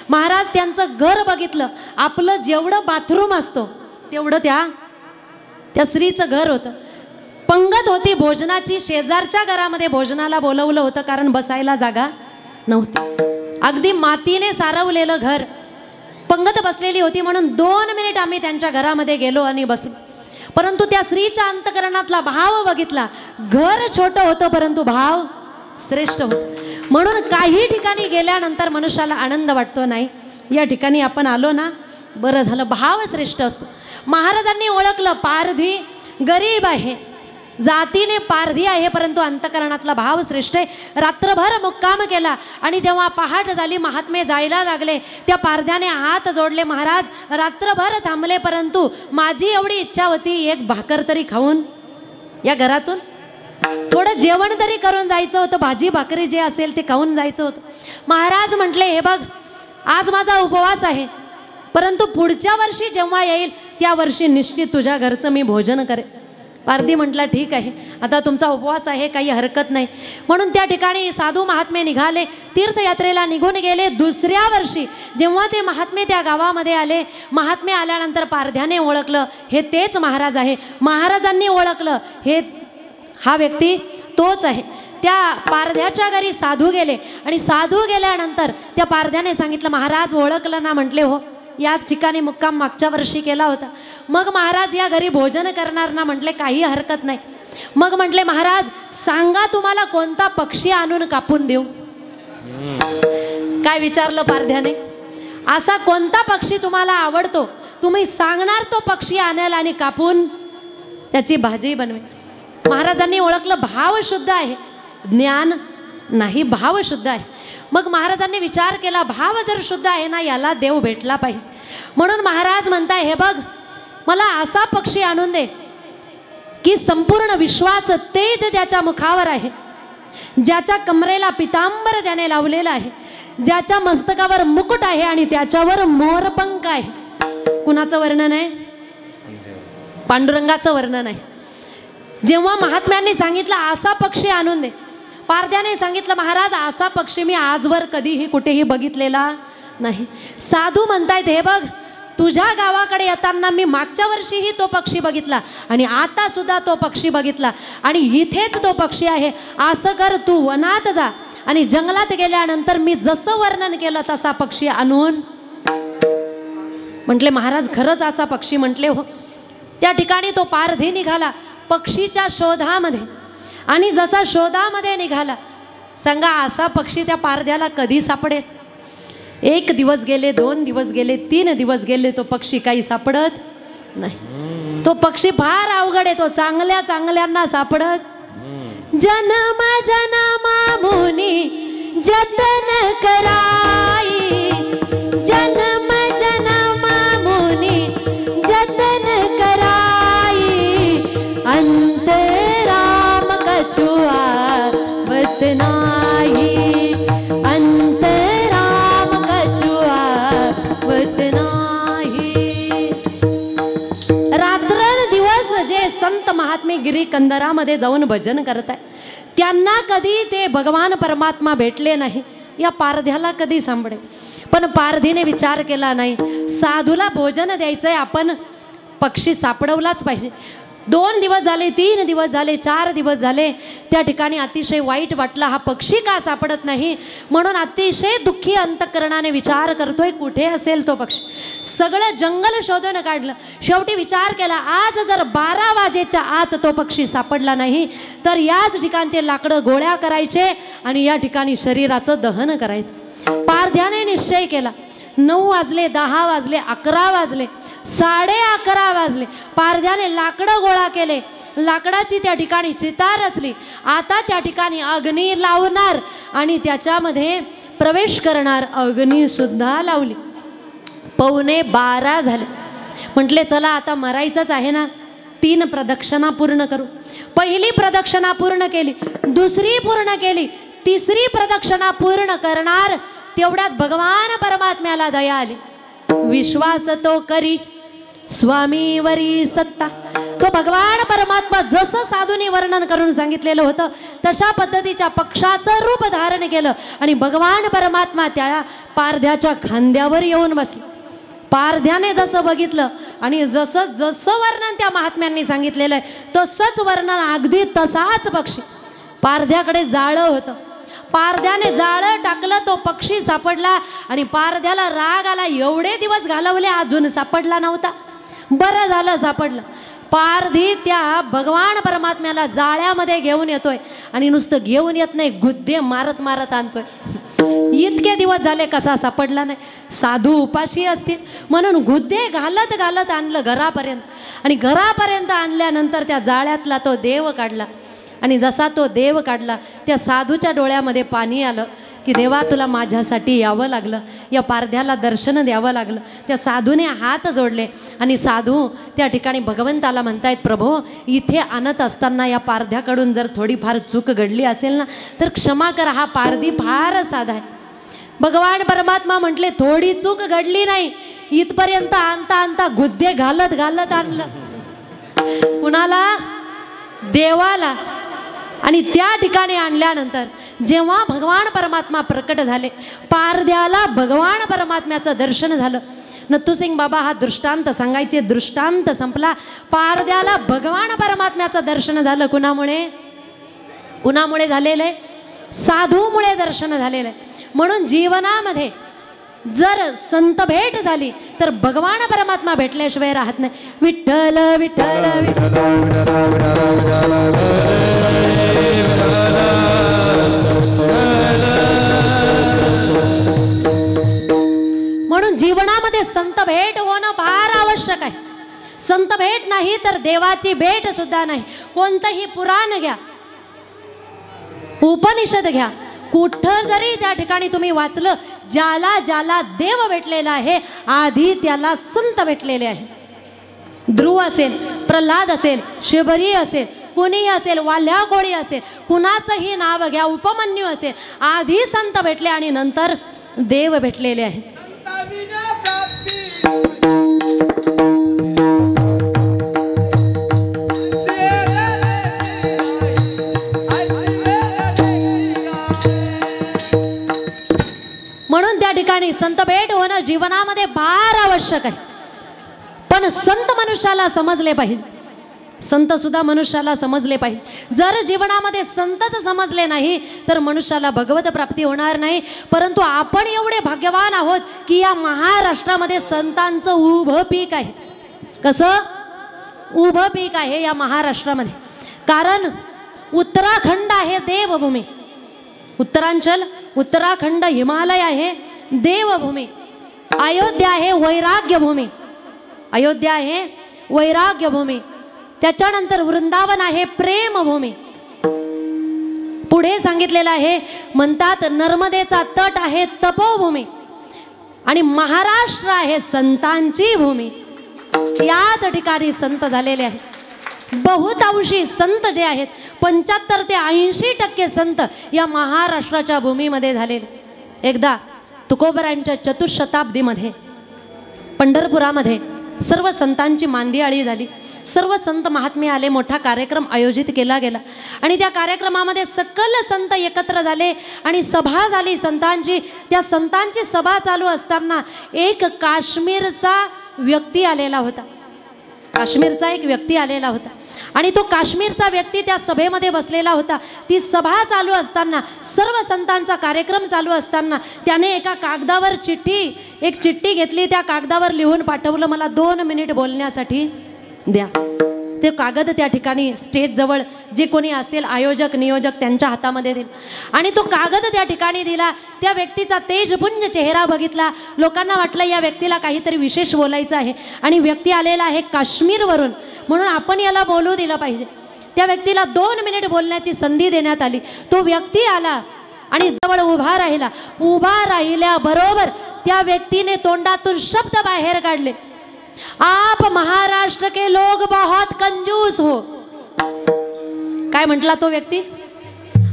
महाराज त्यांचं घर बघितलं. आपलं जेवढं बाथरूम असतो तेवढं त्या स्त्रीचं घर होतं. पंगत होती भोजनाची, शेजारच्या घरामध्ये भोजनाला बोलवलं होतं कारण बसायला जागा नव्हती. अगदी मातीने सारवलेलं घर, पंगत बसलेली होती म्हणून 2 मिनिट आम्ही त्यांच्या घरामध्ये गेलो आणि बसलो. परंतु त्या स्त्रीच्या अंतकरणातला भाव बघितला. घर छोटं होतं परंतु भाव श्रेष्ठ होतं. म्हणून काही ठिकाणी गेल्यानंतर मनुष्याला आनंद वाटतो, नाही या ठिकाणी आपण आलो ना बरं झालं, भाव श्रेष्ठ असतो. महाराजांनी ओळखलं पारधी गरीब आहे, जातीने पारधी आहे परंतु अंतकरणातला भाव श्रेष्ठ आहे. रात्रभर मुक्काम केला आणि जेव्हा पहाट झाली महात्मे जायला लागले, त्या पारध्याने हात जोडले, महाराज रात्रभर थांबले परंतु माझी एवढी इच्छा होती एक भाकर तरी खाऊन या घरातून थोडं जेवण तरी करून जायचं होतं, भाजी भाकरी जे असेल ते खाऊन जायचं होतं. महाराज म्हटले, हे बघ आज माझा उपवास आहे परंतु पुढच्या वर्षी जेव्हा येईल त्या वर्षी निश्चित तुझ्या घरचं मी भोजन करेन. पारधी म्हटला ठीक आहे, आता तुमचा उपवास आहे काही हरकत नाही. म्हणून त्या ठिकाणी साधू महात्मे निघाले, तीर्थयात्रेला निघून गेले. दुसऱ्या वर्षी जेव्हा ते महात्मे त्या गावामध्ये आले, महात्मे आल्यानंतर पारध्याने ओळखलं हे तेच महाराज आहे. महाराजांनी ओळखलं हे हा व्यक्ती तोच आहे. त्या पारध्याच्या घरी साधू गेले आणि साधू गेल्यानंतर त्या पारध्याने सांगितलं, महाराज ओळखलं ना? म्हटले हो, याच ठिकाणी मुक्काम मागच्या वर्षी केला होता. मग महाराज या घरी भोजन करणार ना? म्हटले काही हरकत नाही. मग म्हटले, महाराज सांगा तुम्हाला कोणता पक्षी आणून कापून देऊ? काय विचारलं पारध्याने? असा कोणता पक्षी तुम्हाला आवडतो, तुम्ही सांगणार तो पक्षी आणेल आणि कापून त्याची भाजी बनवेल. महाराजांनी ओळखलं भाव शुद्ध आहे, ज्ञान नाही, भाव शुद्ध आहे. मग महाराजांनी विचार केला, भाव जर शुद्ध आहे ना याला देव भेटला पाहिजे. म्हणून महाराज म्हणताय, हे बघ मला असा पक्षी आणून दे की संपूर्ण विश्वाचं तेज ज्याच्या मुखावर आहे, ज्याच्या कमरेला पितांबर ज्याने लावलेला आहे, ज्याच्या मस्तकावर मुकुट आहे आणि त्याच्यावर मोरपंख आहे. कुणाचं वर्णन आहे? पांडुरंगाचं वर्णन आहे. जेव्हा महात्म्यांनी सांगितलं असा पक्षी आणून दे, पारध्याने सांगितलं, महाराज असा पक्षी मी आजवर कधीही कुठेही बघितलेला नाही. साधू म्हणतायत, हे बघ तुझ्या गावाकडे येताना मी मागच्या वर्षीही तो पक्षी बघितला आणि आता सुद्धा तो पक्षी बघितला आणि इथेच तो पक्षी आहे. असं कर, तू वनात जा आणि जंगलात गेल्यानंतर मी जसं वर्णन केलं तसा पक्षी आणून. म्हटले महाराज खरंच असा पक्षी? म्हटले हो. त्या ठिकाणी तो पारधी निघाला पक्षीच्या शोधामध्ये, आणि जसा शोधामध्ये निघाला, सांगा असा पक्षी त्या पारध्याला कधी सापडेल? 1 दिवस गेले, 2 दिवस गेले, 3 दिवस गेले, तो पक्षी काही सापडत नाही. तो पक्षी फार अवघड आहे, तो चांगल्या चांगल्यांना सापडत. जन्म जन्मा मुनी जतन कराई, जन्म जन्मा मुनी जतन कराई, अंतराम कछुआ वत नाही, अंतराम कछुआ वत नाही. रात्रंदिवस जे संत महात्मे गिरी कंदरामध्ये जाऊन भजन करताय, त्यांना कधी ते भगवान परमात्मा भेटले नाही. या पारध्याला कधी सांभाळे? पण पारधीने विचार केला नाही, साधूला भोजन द्यायचंय, आपण पक्षी सापडवलाच पाहिजे. 2 दिवस झाले, 3 दिवस झाले, 4 दिवस झाले, त्या ठिकाणी अतिशय वाईट वाटला, हा पक्षी का सापडत नाही. म्हणून अतिशय दुःखी अंतःकरणाने विचार करतोय, कुठे असेल तो पक्षी. सगळं जंगल शोधून काढलं. शेवटी विचार केला, आज जर 12 वाजेच्या आत तो पक्षी सापडला नाही तर याच ठिकाणचे लाकडं गोळ्या करायचे आणि या ठिकाणी शरीराचं दहन करायचं. पारध्याने निश्चय केला. 9 वाजले, 10 वाजले, 11 वाजले, 11:30 वाजले. पारध्याने लाकडं गोळा केले, लाकडाची त्या ठिकाणी चिता रचली. आता त्या ठिकाणी अग्नी लावणार आणि त्याच्यामध्ये प्रवेश करणार. अग्नी सुद्धा लावली. 11:45 झाले. म्हटले चला आता मरायचंच आहे ना, 3 प्रदक्षिणा पूर्ण करू. पहिली प्रदक्षिणा पूर्ण केली, दुसरी पूर्ण केली, तिसरी प्रदक्षिणा पूर्ण करणार तेवढ्यात भगवान परमात्म्याला दया आली. विश्वास तो करी स्वामीवरी सत्ता. तो भगवान परमात्मा जसं साधूने वर्णन करून सांगितलेलं होतं तशा पद्धतीच्या पक्षाचं रूप धारण केलं आणि भगवान परमात्मा त्या पारध्याच्या खांद्यावर येऊन बसले. पारध्याने जसं बघितलं आणि जसं जसं वर्णन त्या महात्म्यांनी सांगितलेलं आहे तसंच वर्णन, अगदी तसाच पक्षी. पारध्याकडे जाळं होतं, पारध्याने जाळं टाकलं, तो पक्षी सापडला आणि पारध्याला राग आला. एवढे दिवस घालवले, अजून सापडला नव्हता. बरं झालं सापडलं. पारधी त्या भगवान परमात्म्याला जाळ्यामध्ये घेऊन येतोय आणि नुसतं घेऊन येत नाही, गुद्दे मारत मारत आणतोय. इतके दिवस झाले कसा सापडला नाही. साधू उपाशी असतील म्हणून गुद्दे घालत घालत आणलं घरापर्यंत आणि घरापर्यंत आणल्यानंतर त्या जाळ्यातला तो देव काढला आणि जसा तो देव काढला त्या साधूच्या डोळ्यामध्ये पाणी आलं की देवा तुला माझ्यासाठी यावं लागलं, या पारध्याला दर्शन द्यावं लागलं. त्या साधूने हात जोडले आणि साधू त्या ठिकाणी भगवंताला म्हणतायत, प्रभो इथे आणत असताना या पारध्याकडून जर थोडीफार चूक घडली असेल ना तर क्षमा कर, हा पारधी फार साधा आहे. भगवान परमात्मा म्हटले थोडी चूक घडली नाही, इथपर्यंत आणता आणता गुद्दे घालत घालत आणलं. कुणाला? देवाला. आणि त्या ठिकाणी आणल्यानंतर जेव्हा भगवान परमात्मा प्रकट झाले, पारध्याला भगवान परमात्म्याचं दर्शन झालं. नथुसिंग बाबा हा दृष्टांत सांगायचे, दृष्टांत संपला. पारध्याला भगवान परमात्म्याचं दर्शन झालं. कुणामुळे? कुणामुळे झालेलं आहे? साधूमुळे दर्शन झालेलं आहे. म्हणून जीवनामध्ये जर संत भेट झाली तर भगवान परमात्मा भेटल्याशिवाय राहत नाही. विठ्ठल विठ्ठल म्हणून जीवनामध्ये संत भेट होणं फार आवश्यक आहे. संत भेट नाही तर देवाची भेट सुद्धा नाही. कोणतंही पुराण घ्या, उपनिषद घ्या, कुठं जरी त्या ठिकाणी तुम्ही वाचलं, ज्याला ज्याला देव भेटलेला आहे आधी त्याला संत भेटलेले आहे. ध्रुव असेल, प्रल्हाद असेल, शिबरी असेल, कुणीही असेल, वाल्या कोळी असेल, कुणाचंही नाव घ्या, उपमन्यू असेल, आधी संत भेटले आणि नंतर देव भेटलेले आहेत. म्हणून त्या ठिकाणी संत भेट होणं जीवनामध्ये फार आवश्यक आहे. पण संत मनुष्याला समजले पाहिजे, संत सुद्धा मनुष्याला समजले पाहिजे. जर जीवनामध्ये संतच समजले नाही तर मनुष्याला भगवत प्राप्ती होणार नाही. परंतु आपण एवढे भाग्यवान आहोत की या महाराष्ट्रामध्ये संतांचं उभं पीक आहे. कसं उभं पीक आहे या महाराष्ट्रामध्ये? कारण उत्तराखंड आहे देवभूमी, उत्तरांचल उत्तराखंड हिमालय आहे देवभूमी. अयोध्या आहे वैराग्यभूमी, अयोध्या आहे वैराग्यभूमी. त्याच्यानंतर वृंदावन आहे प्रेमभूमी. पुढे सांगितलेलं आहे, म्हणतात नर्मदेचा तट आहे तपोभूमी आणि महाराष्ट्र आहे संतांची भूमी. याच ठिकाणी संत झालेले आहेत. बहुतांशी संत जे आहेत 75 ते 80% संत या महाराष्ट्राच्या भूमीमध्ये झालेले. एकदा तुकोबरांच्या चतुशताब्दीमध्ये पंढरपुरामध्ये सर्व संतांची मांदियाळी झाली. सर्व संत महात्मे आले, मोठा कार्यक्रम आयोजित केला गेला आणि त्या कार्यक्रमामध्ये सकल संत एकत्र झाले आणि सभा झाली संतांची. त्या संतांची सभा चालू असताना एक काश्मीरचा व्यक्ती आलेला होता. काश्मीरचा एक व्यक्ती आलेला होता आणि तो काश्मीरचा व्यक्ती त्या सभेमध्ये बसलेला होता. ती सभा चालू असताना, सर्व संतांचा कार्यक्रम चालू असताना त्याने एका कागदावर एक चिठ्ठी घेतली. त्या कागदावर लिहून पाठवलं, मला 2 मिनिट बोलण्यासाठी द्या. ते कागद त्या ठिकाणी स्टेजजवळ जे कोणी असेल आयोजक नियोजक त्यांच्या हातामध्ये दिले आणि तो कागद त्या ठिकाणी दिला. त्या व्यक्तीचा तेजपुंज चेहरा बघितला. लोकांना वाटलं या व्यक्तीला काहीतरी विशेष बोलायचं आहे आणि व्यक्ती आलेला आहे काश्मीरवरून, म्हणून आपण याला बोलू दिलं पाहिजे. त्या व्यक्तीला 2 मिनिट बोलण्याची संधी देण्यात आली. तो व्यक्ती आला आणि जवळ उभा राहिला. उभा राहिल्याबरोबर त्या व्यक्तीने तोंडातून शब्द बाहेर काढले, आप महाराष्ट्र के लोग बहुत कंजूस हो. काय म्हटला तो व्यक्ती?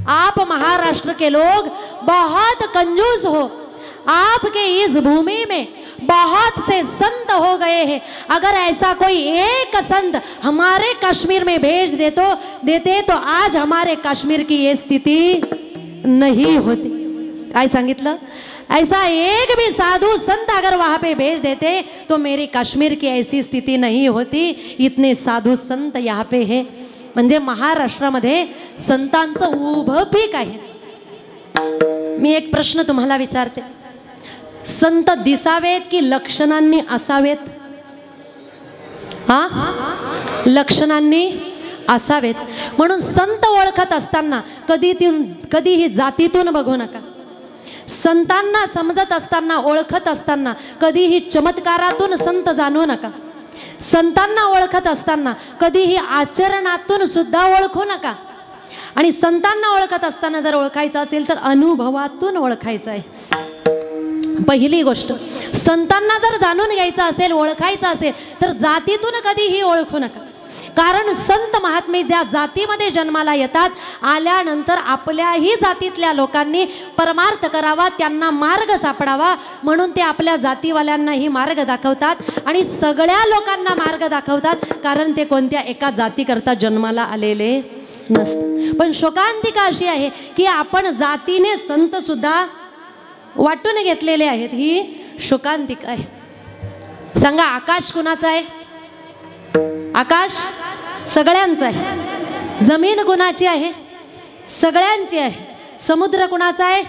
आप महाराष्ट्र के लोग बहुत कंजूस हो. आपके इस भूमि में बहुत से संत हो गए हैं. अगर ऐसा कोई एक संत हमारे कश्मीर में भेज देते तो आज हमारे कश्मीर की ये स्थिति नहीं होती. काय सांगितलं? ऐसा एक भी साधु संत अगर वहाँ पे भेज देते तो मेरी कश्मीर की ऐसी स्थिति नहीं होती. इतने साधु संत यहाँ पे है. म्हणजे महाराष्ट्रामध्ये संतांचं उभं पीक आहे. मी एक प्रश्न तुम्हाला विचारते, संत दिसावेत की लक्षणांनी असावेत? हा, लक्षणांनी असावेत. म्हणून संत ओळखत असताना कधीही जातीतून बघू नका. संतांना समजत असताना ओळखत असताना कधीही चमत्कारातून संत जाणू नका. संतांना ओळखत असताना कधीही आचरणातून सुद्धा ओळखू नका. आणि संतांना ओळखत असताना जर ओळखायचं असेल तर अनुभवातून ओळखायचं आहे. पहिली गोष्ट, संतांना जर जाणून घ्यायचं असेल ओळखायचं असेल तर जातीतून कधीही ओळखू नका. कारण संत महात्मे ज्या जातीमध्ये जन्माला येतात, आल्यानंतर आपल्याही जातीतल्या लोकांनी परमार्थ करावा, त्यांना मार्ग सापडावा म्हणून ते आपल्या जातीवाल्यांनाही मार्ग दाखवतात आणि सगळ्या लोकांना मार्ग दाखवतात. कारण ते कोणत्या एका जातीकरता जन्माला आलेले नसतात. पण शोकांतिका अशी आहे की आपण जातीने संत सुद्धा वाटून घेतलेले आहेत. ही शोकांतिका आहे. सांगा, आकाश कुणाचं आहे? आकाश सगळ्यांचं आहे. जमीन कुणाची आहे? सगळ्यांची आहे. समुद्र कुणाचा आहे?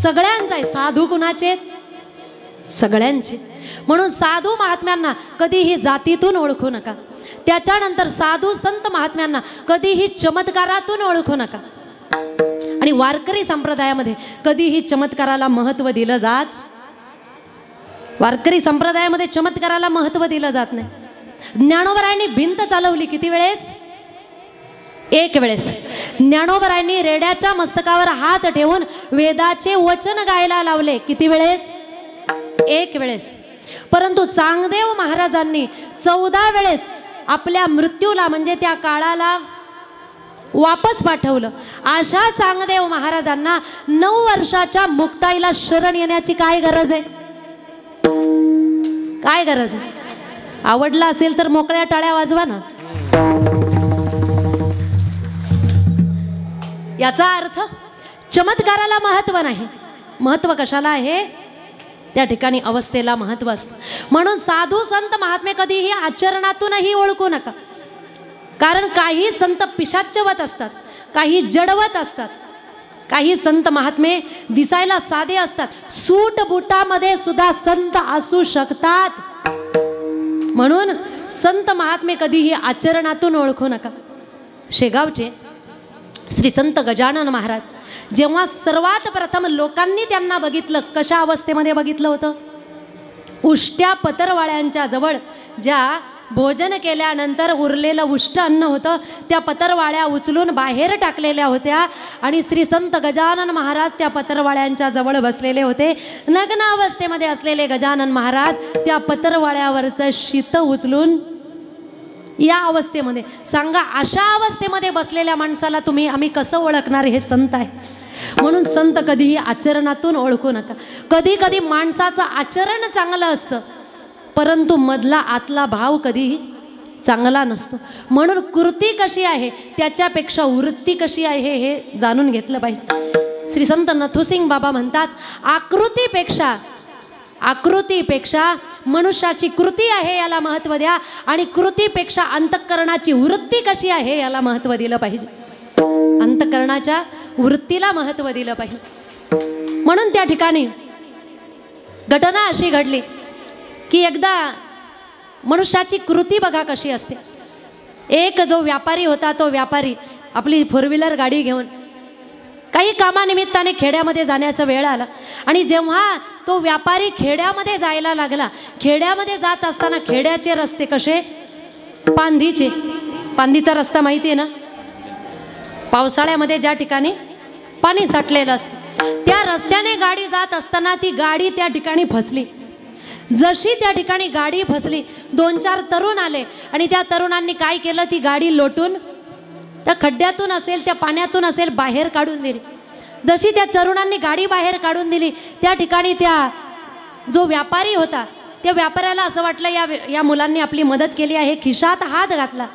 सगळ्यांचा आहे. साधू कुणाचे आहेत? सगळ्यांचे. म्हणून साधू महात्म्यांना कधीही जातीतून ओळखू नका. त्याच्यानंतर साधू संत महात्म्यांना कधीही चमत्कारातून ओळखू नका. आणि वारकरी संप्रदायामध्ये कधीही चमत्काराला महत्त्व दिलं जात, वारकरी संप्रदायामध्ये चमत्काराला महत्त्व दिलं जात नाही. ज्ञानोबरायांनी भिंत चालवली किती वेळेस? एक वेळेस. ज्ञानोबरायांनी रेड्याच्या मस्तकावर हात ठेवून वेदाचे वचन गायला लावले किती वेळेस? एक वेळेस. परंतु चांगदेव महाराजांनी 14 वेळेस आपल्या मृत्यूला म्हणजे त्या काळाला वापस पाठवलं. अशा चांगदेव महाराजांना 9 वर्षाच्या मुक्ताईला शरण येण्याची काय गरज आहे? काय गरज आहे? आवडला असेल तर मोकळ्या टाळ्या वाजवा ना. याचा अर्थ चमत्काराला महत्त्व नाही. महत्त्व कशाला आहे? त्या ठिकाणी अवस्थेला महत्त्व असतं. म्हणून साधू संत महात्मे कधीही आचरणातूनही ओळखू नका. कारण काही संत पिशाच्यवत असतात, काही जडवत असतात, काही संत महात्मे दिसायला साधे असतात, सूट बुटामध्ये सुद्धा संत असू शकतात. म्हणून संत महात्मे कधीही आचरणातून ओळखू नका. शेगावचे श्री संत गजानन महाराज जेव्हा सर्वात प्रथम लोकांनी त्यांना बघितलं, कशा अवस्थेमध्ये बघितलं होतं? उष्ट्या पतरवाळ्यांच्या जवळ ज्या भोजन केल्यानंतर उरलेलं उष्ट अन्न होतं, त्या पतरवाळ्या उचलून बाहेर टाकलेल्या होत्या आणि श्री संत गजानन महाराज त्या पतरवाळ्यांच्या जवळ बसलेले होते. नग्न अवस्थेमध्ये असलेले गजानन महाराज त्या पतरवाळ्यावरचं शीत उचलून या अवस्थेमध्ये, सांगा अशा अवस्थेमध्ये बसलेल्या माणसाला आम्ही कसं ओळखणार? हे संत आहे. म्हणून संत कधीही आचरणातून ओळखू नका. कधी कधी माणसाचं आचरण चांगलं असतं, परंतु मधला आतला भाव कधीही चांगला नसतो. म्हणून कृती कशी आहे त्याच्यापेक्षा वृत्ती कशी आहे हे जाणून घेतलं पाहिजे. श्री संत नथुसिंग बाबा म्हणतात, आकृतीपेक्षा मनुष्याची कृती आहे याला महत्त्व द्या, आणि कृतीपेक्षा अंतःकरणाची वृत्ती कशी आहे याला महत्त्व दिलं पाहिजे. अंतःकरणाच्या वृत्तीला महत्त्व दिलं पाहिजे. म्हणून त्या ठिकाणी घटना अशी घडली की एकदा मनुष्याची कृती बघा कशी असते. एक जो व्यापारी होता, तो व्यापारी आपली 4 व्हीलर गाडी घेऊन काही कामानिमित्ताने खेड्यामध्ये जाण्याचा वेळ आला, आणि जेव्हा तो व्यापारी खेड्यामध्ये जायला लागला, खेड्यामध्ये जात असताना खेड्याचे रस्ते कसे? पांदीचे. पांदीचा रस्ता माहिती आहे ना? पावसाळ्यामध्ये ज्या ठिकाणी पाणी साठलेलं असतं त्या रस्त्याने गाडी जात असताना ती गाडी त्या ठिकाणी फसली. जशी त्या ठिकाणी गाडी फसली, 2-4 तरुण आले आणि त्या तरुणांनी काय केलं? ती गाडी लोटून त्या खड्ड्यातून असेल, त्या पाण्यातून असेल, बाहेर काढून दिली. जशी त्या तरुणांनी गाडी बाहेर काढून दिली, त्या ठिकाणी त्या जो व्यापारी होता, त्या व्यापाऱ्याला असं वाटलं या मुलांनी आपली मदत केली आहे. खिशात हात घातला.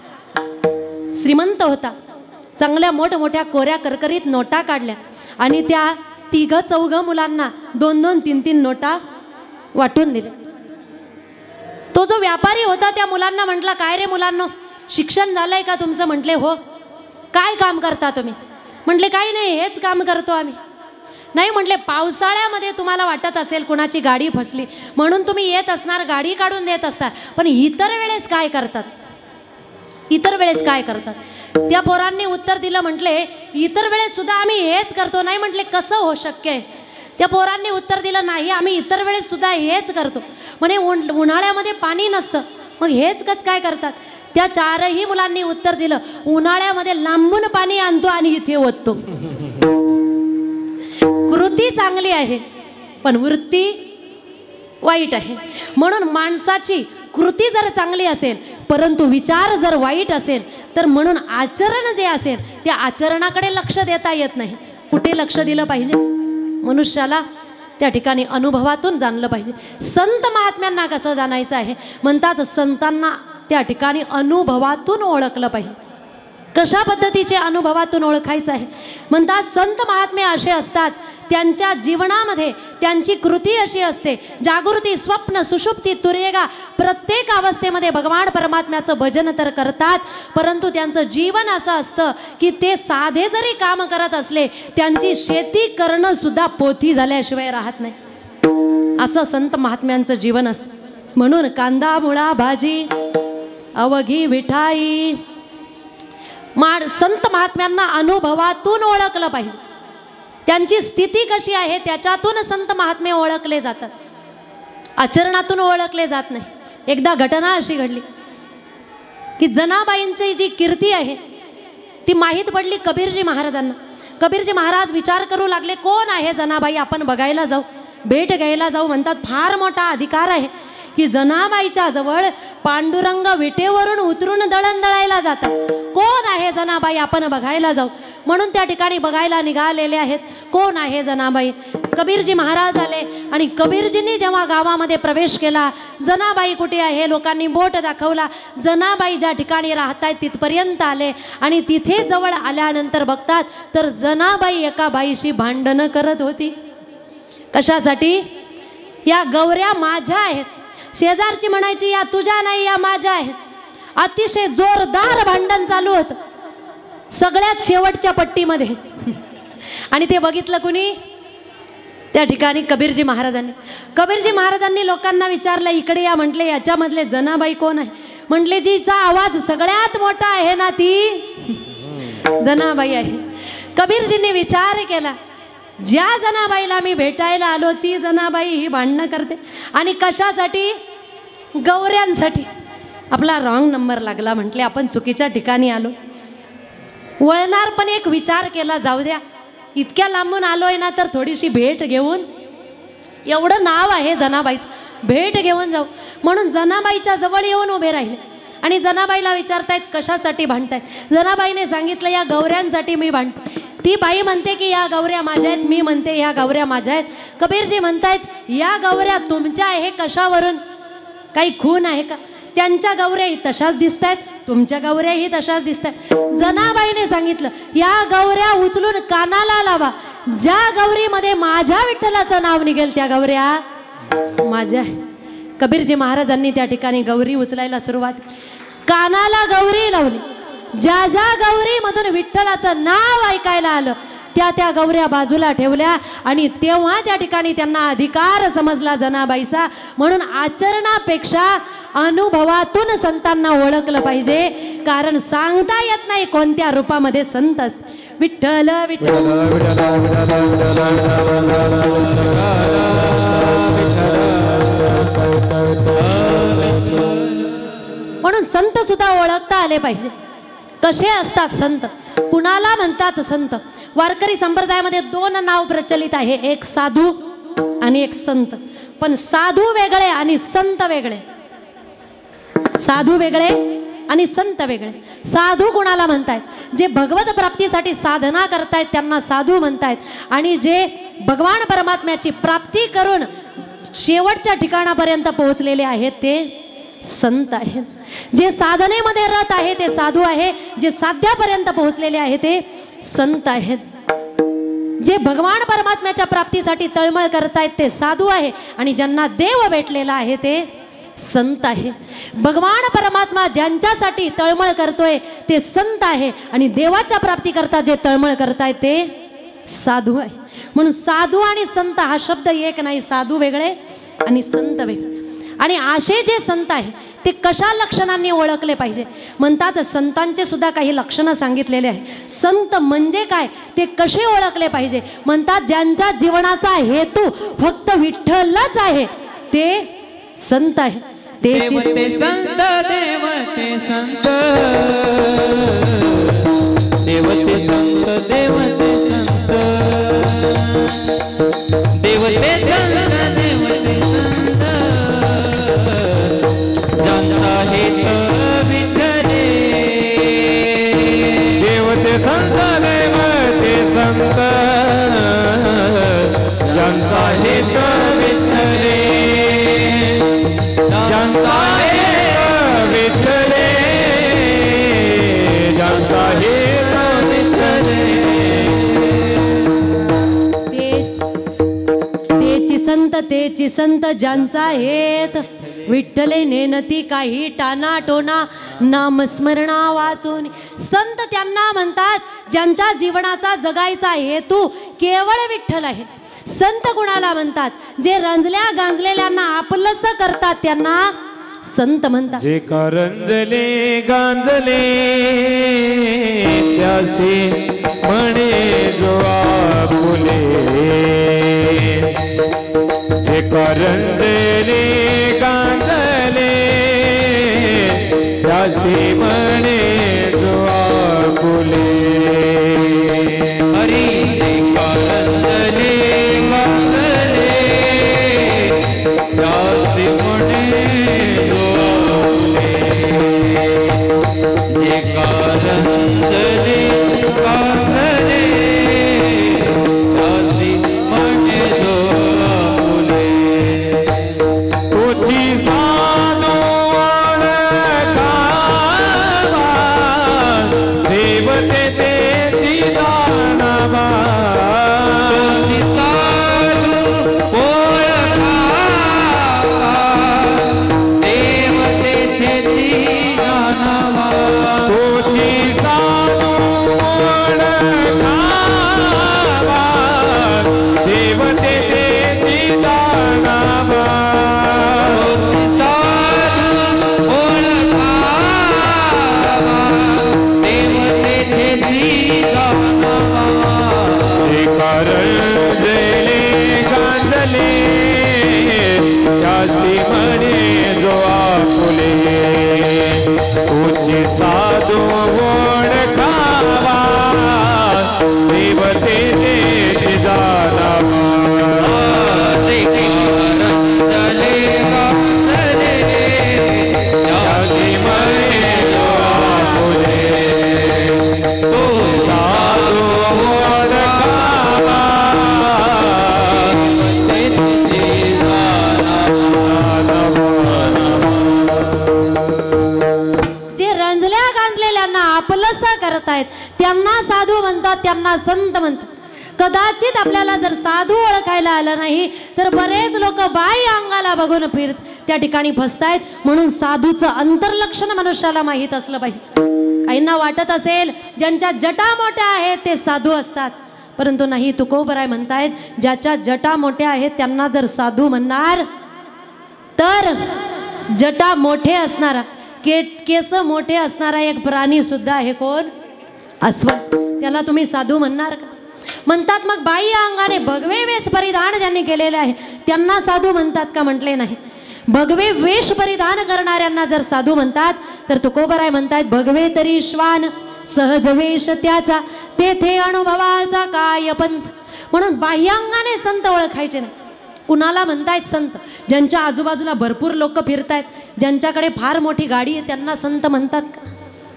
श्रीमंत होता, चांगल्या मोठमोठ्या कोऱ्या करकरीत नोटा काढल्या आणि त्या 3-4 मुलांना 2-2, 3-3 नोटा वाटून दिले. तो जो व्यापारी होता त्या मुलांना म्हटला, काय रे मुलांनो, शिक्षण झालंय का तुमचं? म्हटले हो. काय काम करता तुम्ही? म्हटले काही नाही, हेच काम करतो आम्ही. नाही म्हटले, पावसाळ्यामध्ये तुम्हाला वाटत असेल कुणाची गाडी फसली म्हणून तुम्ही येत असणार, गाडी काढून देत असणार, पण इतर वेळेस काय करतात? इतर वेळेस काय करतात? त्या पोरांनी उत्तर दिलं, म्हटले इतर वेळेस सुद्धा आम्ही हेच करतो. नाही म्हटले, कसं हो शक्य आहे? त्या पोरांनी उत्तर दिलं, नाही आम्ही इतर वेळेस सुद्धा हेच करतो. म्हणे उन्हाळ्यामध्ये पाणी नसतं, मग हेच कसं काय करतात? त्या 4ही मुलांनी उत्तर दिलं, उन्हाळ्यामध्ये लांबून पाणी आणतो आणि इथे ओततो. कृती चांगली आहे पण वृत्ती वाईट आहे. म्हणून माणसाची कृती जर चांगली असेल परंतु विचार जर वाईट असेल तर म्हणून आचरण जे असेल त्या आचरणाकडे लक्ष देता येत नाही. कुठे लक्ष दिलं पाहिजे? मनुष्याला त्या ठिकाणी अनुभवातून जाणलं पाहिजे. संत महात्म्यांना कसं जाणायचं आहे? म्हणतात संतांना त्या ठिकाणी अनुभवातून ओळखलं पाहिजे. कशा पद्धतीचे अनुभवातून ओळखायचं आहे? म्हणतात संत महात्मे असे असतात, त्यांच्या जीवनामध्ये त्यांची कृती अशी असते, जागृती, स्वप्न, सुषुप्ती, तुरेगा, प्रत्येक अवस्थेमध्ये भगवान परमात्म्याचं भजन तर करतात, परंतु त्यांचं जीवन असं असतं की ते साधे जरी काम करत असले त्यांची शेती करणं सुद्धा पोथी झाल्याशिवाय राहत नाही. असं संत महात्म्यांचं जीवन असतं. म्हणून कांदा मुळा भाजी अवघी विठाई. संत महात्म्यांना अनुभवातून ओळखलं पाहिजे. त्यांची स्थिती कशी आहे त्याच्यातून संत महात्मे ओळखले जातात, आचरणातून ओळखले जात नाही. एकदा घटना अशी घडली की जनाबाईंची जी कीर्ती आहे ती माहीत पडली कबीरजी महाराजांना. कबीरजी महाराज विचार करू लागले, कोण आहे जनाबाई? आपण बघायला जाऊ, भेट घ्यायला जाऊ. म्हणतात फार मोठा अधिकार आहे की जनाबाईच्या जवळ पांडुरंग विटेवरून उतरून दळण दळायला जातात. कोण आहे जनाबाई? आपण बघायला जाऊ. म्हणून त्या ठिकाणी बघायला निघालेले आहेत. कोण आहे जनाबाई? कबीरजी महाराज आले आणि कबीरजींनी जेव्हा गावामध्ये प्रवेश केला, जनाबाई कुठे आहे? लोकांनी बोट दाखवला. जनाबाई ज्या ठिकाणी राहतायत तिथपर्यंत आले आणि तिथे जवळ आल्यानंतर बघतात तर जनाबाई एका बाईशी भांडणं करत होती. कशासाठी? या गौऱ्या माझ्या आहेत. शेजारची म्हणायची या तुझ्या नाही, या माझ्या आहेत. अतिशय जोरदार भांडण चालू होतं सगळ्यात शेवटच्या पट्टीमध्ये. आणि ते बघितलं कुणी? त्या ठिकाणी कबीरजी महाराजांनी लोकांना विचारलं, इकडे या. म्हटले याच्यामधले जनाबाई कोण आहे? म्हटले जीचा आवाज सगळ्यात मोठा आहे ना ती जनाबाई आहे. कबीरजींनी विचार केला, ज्या जनाबाईला मी भेटायला आलो ती जनाबाई ही भांडणं करते. आणि कशासाठी? गौऱ्यांसाठी. आपला रॉंग नंबर लागला. म्हटले आपण चुकीच्या ठिकाणी आलो. वळणार पण एक विचार केला, जाऊ द्या इतक्या लांबून आलोय ना तर थोडीशी भेट घेऊन, एवढं नाव आहे जनाबाईचं, भेट घेऊन जाऊ. म्हणून जनाबाईच्या जवळ येऊन उभे राहिले. आणि जनाबाईला विचारतायत कशासाठी भांडतायत? जनाबाईने सांगितलं या गौऱ्यांसाठी मी भांडते. ती बाई म्हणते की या गौऱ्या माझ्या आहेत, मी म्हणते या गौऱ्या माझ्या आहेत. कबीरजी म्हणतायत या गौऱ्या तुमच्या आहे कशावरून? काही खून आहे का? त्यांच्या गौऱ्याही तशाच दिसत आहेत, तुमच्या गौऱ्याही तशाच दिसत आहेत. जनाबाईने सांगितलं या गौऱ्या उचलून कानाला लावा, ज्या गौरीमध्ये माझ्या विठ्ठलाचं नाव निघेल त्या गौऱ्या माझ्या आहे. कबीरजी महाराजांनी त्या ठिकाणी गौरी उचलायला सुरुवात, कानाला गौरी लावली. ज्या ज्या गौरीमधून विठ्ठलाचं नाव ऐकायला आलं त्या त्या गौऱ्या बाजूला ठेवल्या. आणि तेव्हा त्या ठिकाणी त्यांना अधिकार समजला जनाबाईचा. म्हणून आचरणापेक्षा अनुभवातून संतांना ओळखलं पाहिजे, कारण सांगता येत नाही कोणत्या रूपामध्ये संत असते. विठ्ठल विठ्ठल म्हणून संत सुद्धा ओळखता आले पाहिजे. कसे असतात संत, कुणाला म्हणतात संत? वारकरी संप्रदायामध्ये दोन नाव प्रचलित आहे, एक साधू आणि एक संत. पण साधू वेगळे आणि संत वेगळे. साधू वेगळे आणि संत वेगळे. साधू कुणाला म्हणतायत? जे भगवत प्राप्तीसाठी साधना करतायत त्यांना साधू म्हणतायत. आणि जे भगवान परमात्म्याची प्राप्ती करून शेवटच्या ठिकाणापर्यंत पोहोचलेले आहेत ते संत आहेत. जे साधनेमध्ये रत आहे ते साधू आहे, जे साध्यापर्यंत पोहोचलेले आहे ते संत आहेत. जे भगवान परमात्म्याच्या प्राप्तीसाठी तळमळ करतायत ते साधू आहे, आणि ज्यांना देव भेटलेला आहे ते संत आहे. भगवान परमात्मा ज्यांच्यासाठी तळमळ करतोय ते संत आहे, आणि देवाच्या प्राप्ती करता जे तळमळ करतायत ते साधू आहे. म्हणून साधू आणि संत हा शब्द एक नाही, साधू वेगळे आणि संत वेगळे. आणि असे जे संत आहे ते कशा लक्षणांनी ओळखले पाहिजे? म्हणतात संतांचे सुद्धा काही लक्षणं सांगितलेले आहे. संत म्हणजे काय ते कसे ओळखले पाहिजे? म्हणतात ज्यांच्या जीवनाचा हेतू फक्त विठ्ठलच आहे ते संत आहे. देव ते संत, देव ते संत, देव ते संत, देव ते संत, देव ते संत, देव ते संत, ज्यांचा हेत विठ्ठले. देव ते संत, देव ते संत, ज्यांचा हेत विठ्ठले, ज्यांचा हेत विठ्ठले, ज्यांचा हेत विठ्ठले. तेची संत ज्यांचा हेत विठ्ठले, नेनती काही टाना टोना नामस्मरणा वाचून. संत त्यांना म्हणतात ज्यांच्या जीवनाचा जगायचा हेतू केवळ विठ्ठल आहे. संत कुणाला म्हणतात? जे रंजल्या गांजलेल्यांना आपलंस करतात त्यांना संत म्हणतात. जे करंजले गांजले त्यासी म्हणे जो आपुले, जे करंजले गांजले त्यासी म्हणे जो आपुले. हरी जे करंजले गांजले त्यासी म्हणे जो आपुले, जे करंजले गांजले त्यासी म्हणे जो आपुले. तुझी साधू ओळखा करतायत त्यांना साधू म्हणतात, त्यांना संत म्हणतात. कदाचित आपल्याला जर साधू ओळखायला आलं नाही तर बरेच लोक बाई अंगाला बघून फिरत त्या ठिकाणी फसतायत. म्हणून साधूचं अंतर्लक्षण मनुष्याला माहीत असलं पाहिजे. काहींना वाटत असेल ज्यांच्या जटा मोठ्या आहेत ते साधू असतात, परंतु नाही. तुकोबराय म्हणतायत ज्याच्या जटा मोठ्या आहेत त्यांना जर साधू म्हणणार तर जटा मोठे असणारा, केस मोठे असणारा एक प्राणी सुद्धा आहे. कोण? अस्वल. त्याला तुम्ही साधू म्हणणार का? म्हणतात मग बाई अंगाने भगवे वेश परिधान ज्यांनी केलेले आहे त्यांना साधू म्हणतात का? म्हटले नाही. भगवे वेश परिधान करणाऱ्यांना जर साधू म्हणतात तर तुकोबराय म्हणतात भगवे तरी श्वान सहज वेश त्याचा तेथे अनुभवाचा काय पंथ. म्हणून बाह्यांगाने संत ओळखायचे नाही. कुणाला म्हणतायत संत? ज्यांच्या आजूबाजूला भरपूर लोक फिरतायत, ज्यांच्याकडे फार मोठी गाडी आहे त्यांना संत म्हणतात का?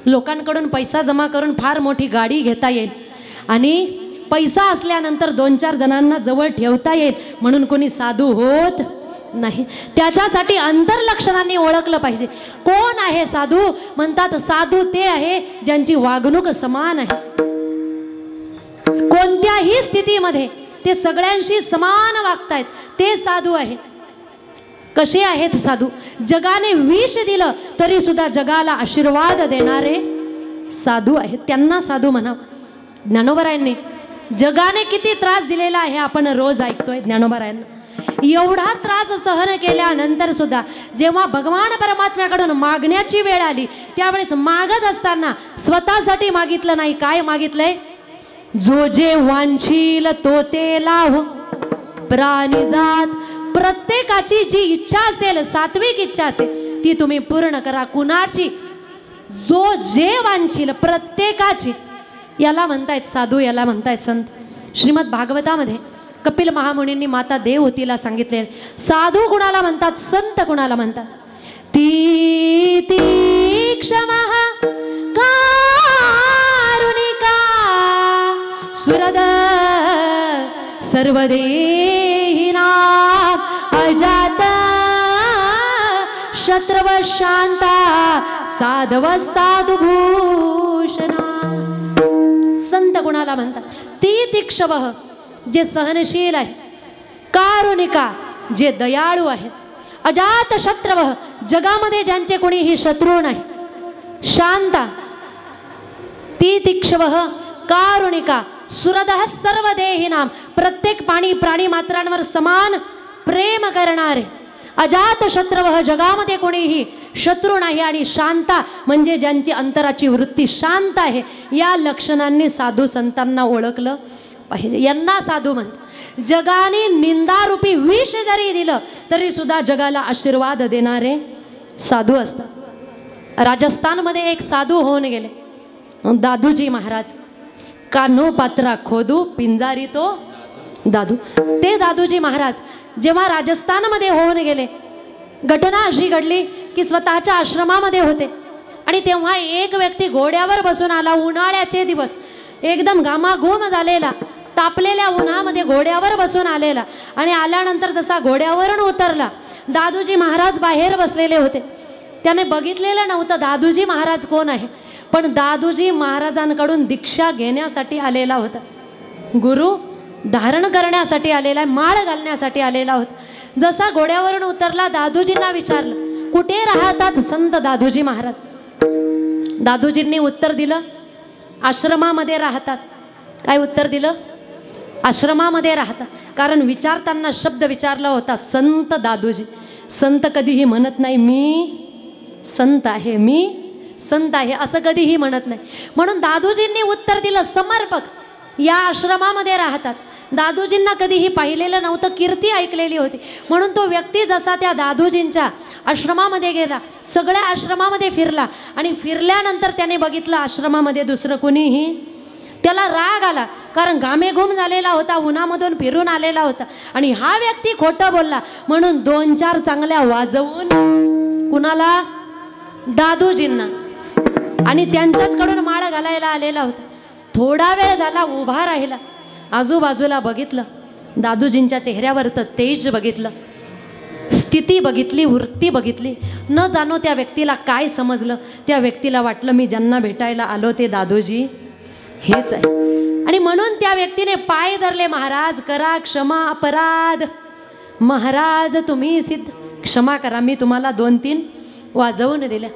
लोकांकडून पैसा जमा करून फार मोठी गाडी घेता येईल आणि पैसा असल्यानंतर 2-4 जणांना जवळ ठेवता येईल म्हणून कोणी साधू होत नाही. त्याच्यासाठी अंतर्लक्षणाने ओळखलं पाहिजे. कोण आहे साधू? म्हणतात साधू ते आहे ज्यांची वागणूक समान आहे. कोणत्याही स्थितीमध्ये ते सगळ्यांशी समान वागतायत ते साधू आहे. कसे आहेत साधू? जगाने विष दिलं तरी सुद्धा जगाला आशीर्वाद देणारे साधू आहेत, त्यांना साधू म्हणावं. ज्ञानोबरायांनी जगाने किती त्रास दिलेला आहे आपण रोज ऐकतोय. ज्ञानोबरायांना एवढा त्रास सहन केल्यानंतर सुद्धा जेव्हा भगवान परमात्म्याकडून मागण्याची वेळ आली त्यावेळेस मागत असताना स्वतःसाठी मागितलं नाही. काय मागितलंय? जो जे वांछील तो ते लाभ प्राणी जात. प्रत्येकाची जी इच्छा असेल, सात्विक इच्छा असेल ती तुम्ही पूर्ण करा. कुणाची? जो जे वांछील, प्रत्येकाची. याला म्हणतायत साधू, याला म्हणतायत संत. श्रीमद भागवतामध्ये कपिल महामुनींनी माता देवहूतीला सांगितले साधू कुणाला म्हणतात, संत कुणाला म्हणतात. ती तीक्षमः कारुणिका सुरद सर्वदेहिनां अजात शत्रव शांता साधव साधुभूषणा. संत कुणाला म्हणतात? ती तीक्षवः जे सहनशील आहे, कारुणिका जे दयाळू आहेत, अजात शत्रवः जगामध्ये ज्यांचे कोणीही शत्रू नाही, शांता. ती तीक्षवः कारुणिका सुरदः सर्व देहिनाम प्रत्येक प्राणी मात्रांवर समान प्रेम करणारे, अजात शत्रवः जगामध्ये कोणीही शत्रू नाही आणि शांता म्हणजे ज्यांची अंतराची वृत्ती शांत आहे. या लक्षणांनी साधू संतांना ओळखलं पाहिजे. यांना साधू म्हणतात. जगाने निंदारूपी विष जरी दिलं तरी सुद्धा जगाला आशीर्वाद देणारे साधू असतात. राजस्थानमध्ये एक साधू होऊन गेले, दादूजी महाराज. कान्हो पात्रा खोदू पिंजारी तो दादू. ते दादूजी महाराज जेव्हा राजस्थानमध्ये होऊन गेले, घटना अशी घडली की स्वतःच्या आश्रमामध्ये होते आणि तेव्हा एक व्यक्ती घोड्यावर बसून आला. उन्हाळ्याचे दिवस, एकदम घामाघूम झालेला, तापलेल्या उन्हामध्ये घोड्यावर बसून आलेला आणि आल्यानंतर जसा घोड्यावरून उतरला, दादूजी महाराज बाहेर बसलेले होते. त्याने बघितलेलं नव्हतं दादूजी महाराज कोण आहे, पण दादूजी महाराजांकडून दीक्षा घेण्यासाठी आलेला होता. गुरु धारण करण्यासाठी आलेला आहे, माळ घालण्यासाठी आलेला होता. जसा घोड्यावरून उतरला, दादूजींना विचारलं कुठे राहतात संत दादूजी महाराज. दादूजींनी उत्तर दिलं आश्रमामध्ये राहतात. काय उत्तर दिलं? आश्रमामध्ये राहतात. कारण विचारताना शब्द विचारला होता संत दादूजी. संत कधीही म्हणत नाही मी संत आहे, मी संत आहे असं कधीही म्हणत नाही. म्हणून दादूजींनी उत्तर दिलं समर्पक, या आश्रमामध्ये राहतात. दादूजींना कधीही पाहिलेलं नव्हतं, कीर्ती ऐकलेली होती. म्हणून तो व्यक्ती जसा त्या दादूजींच्या आश्रमामध्ये गेला, सगळ्या आश्रमामध्ये फिरला आणि फिरल्यानंतर त्याने बघितलं आश्रमामध्ये दुसरं कोणीही. त्याला राग आला, कारण घामेघूम झालेला होता, उन्हामधून फिरून आलेला होता आणि हा व्यक्ती खोटं बोलला. म्हणून 2-4 चांगल्या वाजवून कुणाला? दादूजींना. आणि त्यांच्याचकडून माळ घालायला आलेला होता. थोडा वेळ झाला, उभा राहिला, आजूबाजूला बघितलं, दादूजींच्या चेहऱ्यावर तर तेज बघितलं. स्थिती बघितली, वृत्ती बघितली, न जाणो त्या व्यक्तीला काय समजलं. त्या व्यक्तीला वाटलं मी ज्यांना भेटायला आलो ते दादोजी हेच आहे. आणि म्हणून त्या व्यक्तीने पाय धरले, महाराज करा क्षमा, अपराध महाराज तुम्ही सिद्ध, क्षमा करा, मी तुम्हाला 2-3 वाजवून दिल्या.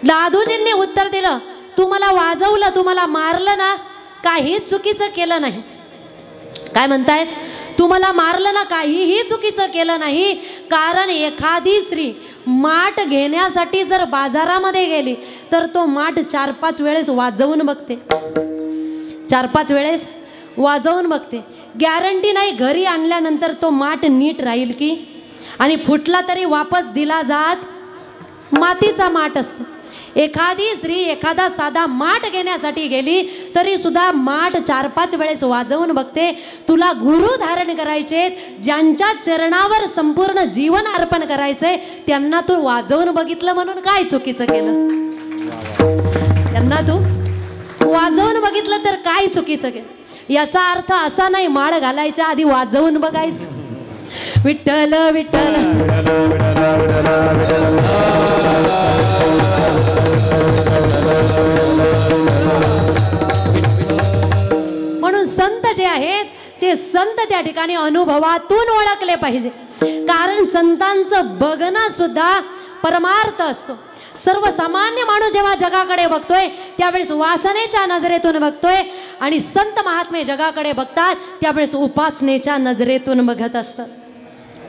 दादोजींनी उत्तर दिलं, तू मला वाजवलं, तू मला मारलं ना, काहीच चुकीचं केलं नाही. काय म्हणतायत? तू मला मारलं ना, काहीही चुकीचं केलं नाही. कारण एखादी स्त्री माठ घेण्यासाठी जर बाजारामध्ये गेली तर तो माठ 4-5 वेळेस वाजवून बघते, 4-5 वेळेस वाजवून बघते. गॅरंटी नाही घरी आणल्यानंतर तो माठ नीट राहील की, आणि फुटला तरी वापस दिला जात मातीचा माठ असतो. एखादी स्त्री एखादा साधा माठ घेण्यासाठी गेली तरी सुद्धा माठ 4-5 वेळेस वाजवून बघते. तुला गुरु धारण करायचे, ज्यांच्या चरणावर संपूर्ण जीवन अर्पण करायचंय, त्यांना तू वाजवून बघितलं म्हणून काय चुकीचं केलं? त्यांना तू वाजवून बघितलं तर काय चुकीचं केलं? याचा अर्थ असा नाही माळ घालायच्या आधी वाजवून बघायचं. विठ्ठल विठ्ठल म्हणून संत जे आहेत ते संत त्या ठिकाणी अनुभवातून ओळखले पाहिजे. कारण संतांचं बघणं सुद्धा परमार्थ असतो. सर्वसामान्य माणूस जेव्हा जगाकडे बघतोय त्यावेळेस वासनेच्या नजरेतून बघतोय, आणि संत महात्मे जगाकडे बघतात त्यावेळेस उपासनेच्या नजरेतून बघत असतात,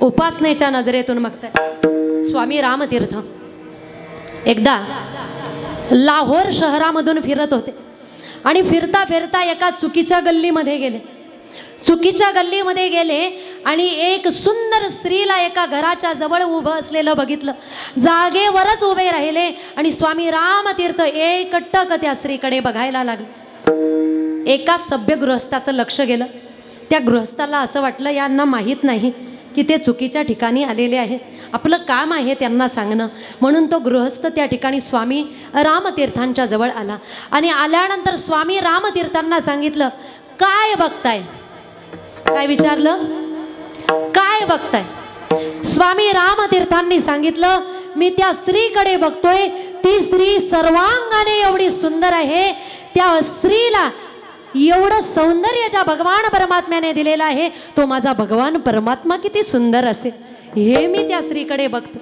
उपासनेच्या नजरेतून बघतात. स्वामी रामतीर्थ एकदा लाहोर शहरामधून फिरत होते आणि फिरता फिरता एका चुकीच्या गल्लीमध्ये गेले. चुकीच्या गल्लीमध्ये गेले आणि एक सुंदर स्त्रीला एका घराच्या जवळ उभं असलेलं बघितलं. जागेवरच उभे राहिले आणि स्वामी रामतीर्थ एकटक त्या स्त्रीकडे बघायला लागले. एका सभ्य गृहस्थाचं लक्ष गेलं. त्या गृहस्थाला असं वाटलं यांना माहीत नाही की ते चुकीच्या ठिकाणी आलेले आहेत, आपलं काम आहे त्यांना सांगणं. म्हणून तो गृहस्थ त्या ठिकाणी स्वामी रामतीर्थांच्या जवळ आला आणि आल्यानंतर स्वामी रामतीर्थांना सांगितलं, काय बघताय? काय विचारलं? काय बघताय? स्वामी रामतीर्थांनी सांगितलं, मी त्या स्त्रीकडे बघतोय, ती स्त्री सर्वांगाने एवढी सुंदर आहे, त्या स्त्रीला एवढं सौंदर्य ज्या भगवान परमात्म्याने दिलेलं आहे, तो माझा भगवान परमात्मा किती सुंदर असेल हे मी त्या स्त्रीकडे बघतो.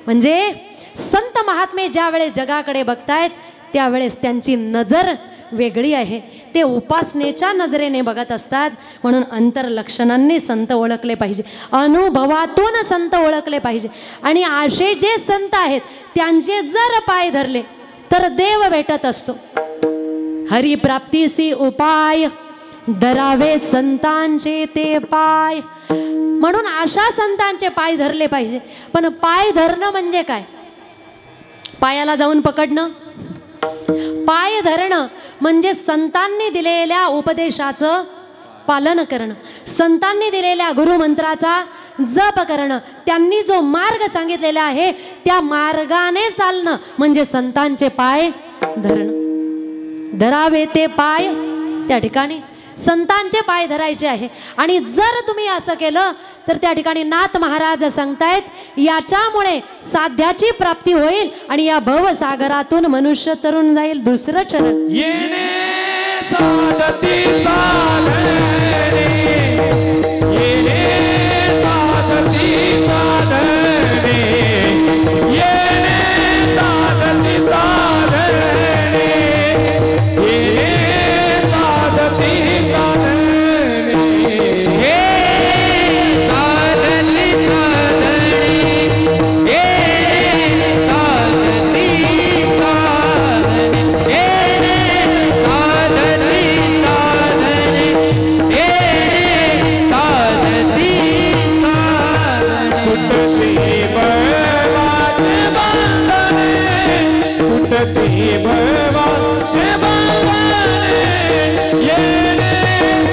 म्हणजे संत महात्मे ज्या वेळेस जगाकडे बघतायत त्यावेळेस त्यांची नजर वेगळी आहे, ते उपासनेच्या नजरेने बघत असतात. म्हणून अंतरलक्षणांनी संत ओळखले पाहिजे, अनुभवातून संत ओळखले पाहिजे. आणि असे जे संत आहेत त्यांचे जर पाय धरले तर देव भेटत असतो. हरिप्राप्तीसी उपाय धरावे संतांचे ते पाय. म्हणून अशा संतांचे पाय धरले पाहिजे. पण पाय धरणं म्हणजे काय? पायाला जाऊन पकडणं? पाय धरणं म्हणजे संतांनी दिलेल्या उपदेशाचं पालन करणं, संतांनी दिलेल्या गुरुमंत्राचा जप करणं, त्यांनी जो मार्ग सांगितलेला आहे त्या मार्गाने चालणं म्हणजे संतांचे पाय धरणं. धरावे ते पाय, त्या ठिकाणी संतांचे पाय धरायचे आहे. आणि जर तुम्ही असं केलं तर त्या ठिकाणी नाथ महाराज सांगतायत, याच्यामुळे साध्याची प्राप्ती होईल आणि या भवसागरातून मनुष्य तरुण जाईल. दुसरं चरण येणे साधती साधने, येणे साधती साधने, येणे साधती साधने, येणे साधती साधने, हे साधली साधणी, हे साधती साधणी, हे साधली साधणी, हे साधती साधणी. तुटते भवाचे बंधने, तुटते भवाचे बंधने, येणे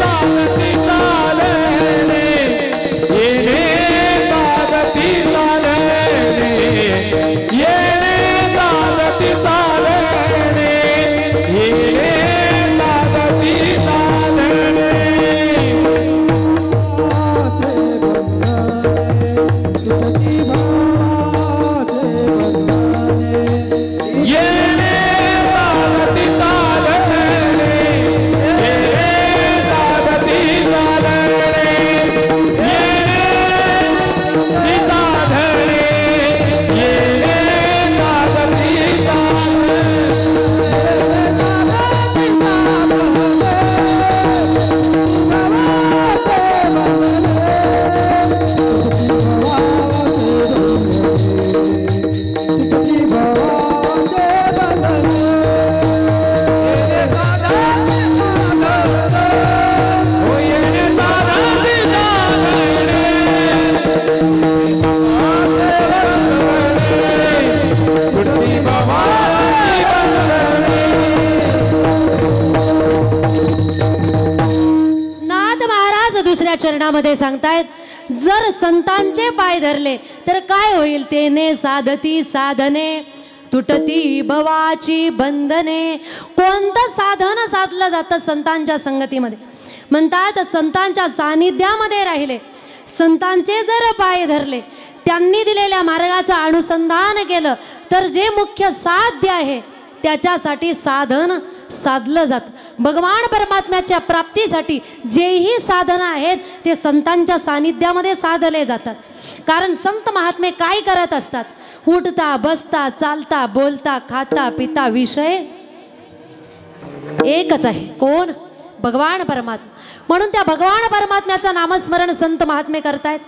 साधती साधने, येणे साधती साधने, येणे साधती साधने, येणे साधती साधने. तुटती भवाचे प्रथमचरणामध्ये सांगतायत, जर संतांचे पाय धरले तर काय होईल? तेने साधती साधने तुटती भवाची बंधने. कोणतं साधन साधलं जातं संतांच्या संगतीमध्ये? म्हणतात संतांच्या सानिध्यामध्ये राहिले, संतांचे जर पाय धरले, त्यांनी दिलेल्या मार्गाचं अनुसंधान केलं तर जे मुख्य साध्य आहे त्याच्यासाठी साधन साधलं जातं. भगवान परमात्म्याच्या प्राप्तीसाठी जेही साधन आहेत ते संतांच्या सानिध्यामध्ये साधले जातात. कारण संत महात्मे काय करत असतात? उठता बसता चालता बोलता खाता पिता विषय एकच आहे. कोण? भगवान परमात्मा. म्हणून त्या भगवान परमात्म्याचं नामस्मरण संत महात्मे करतायत.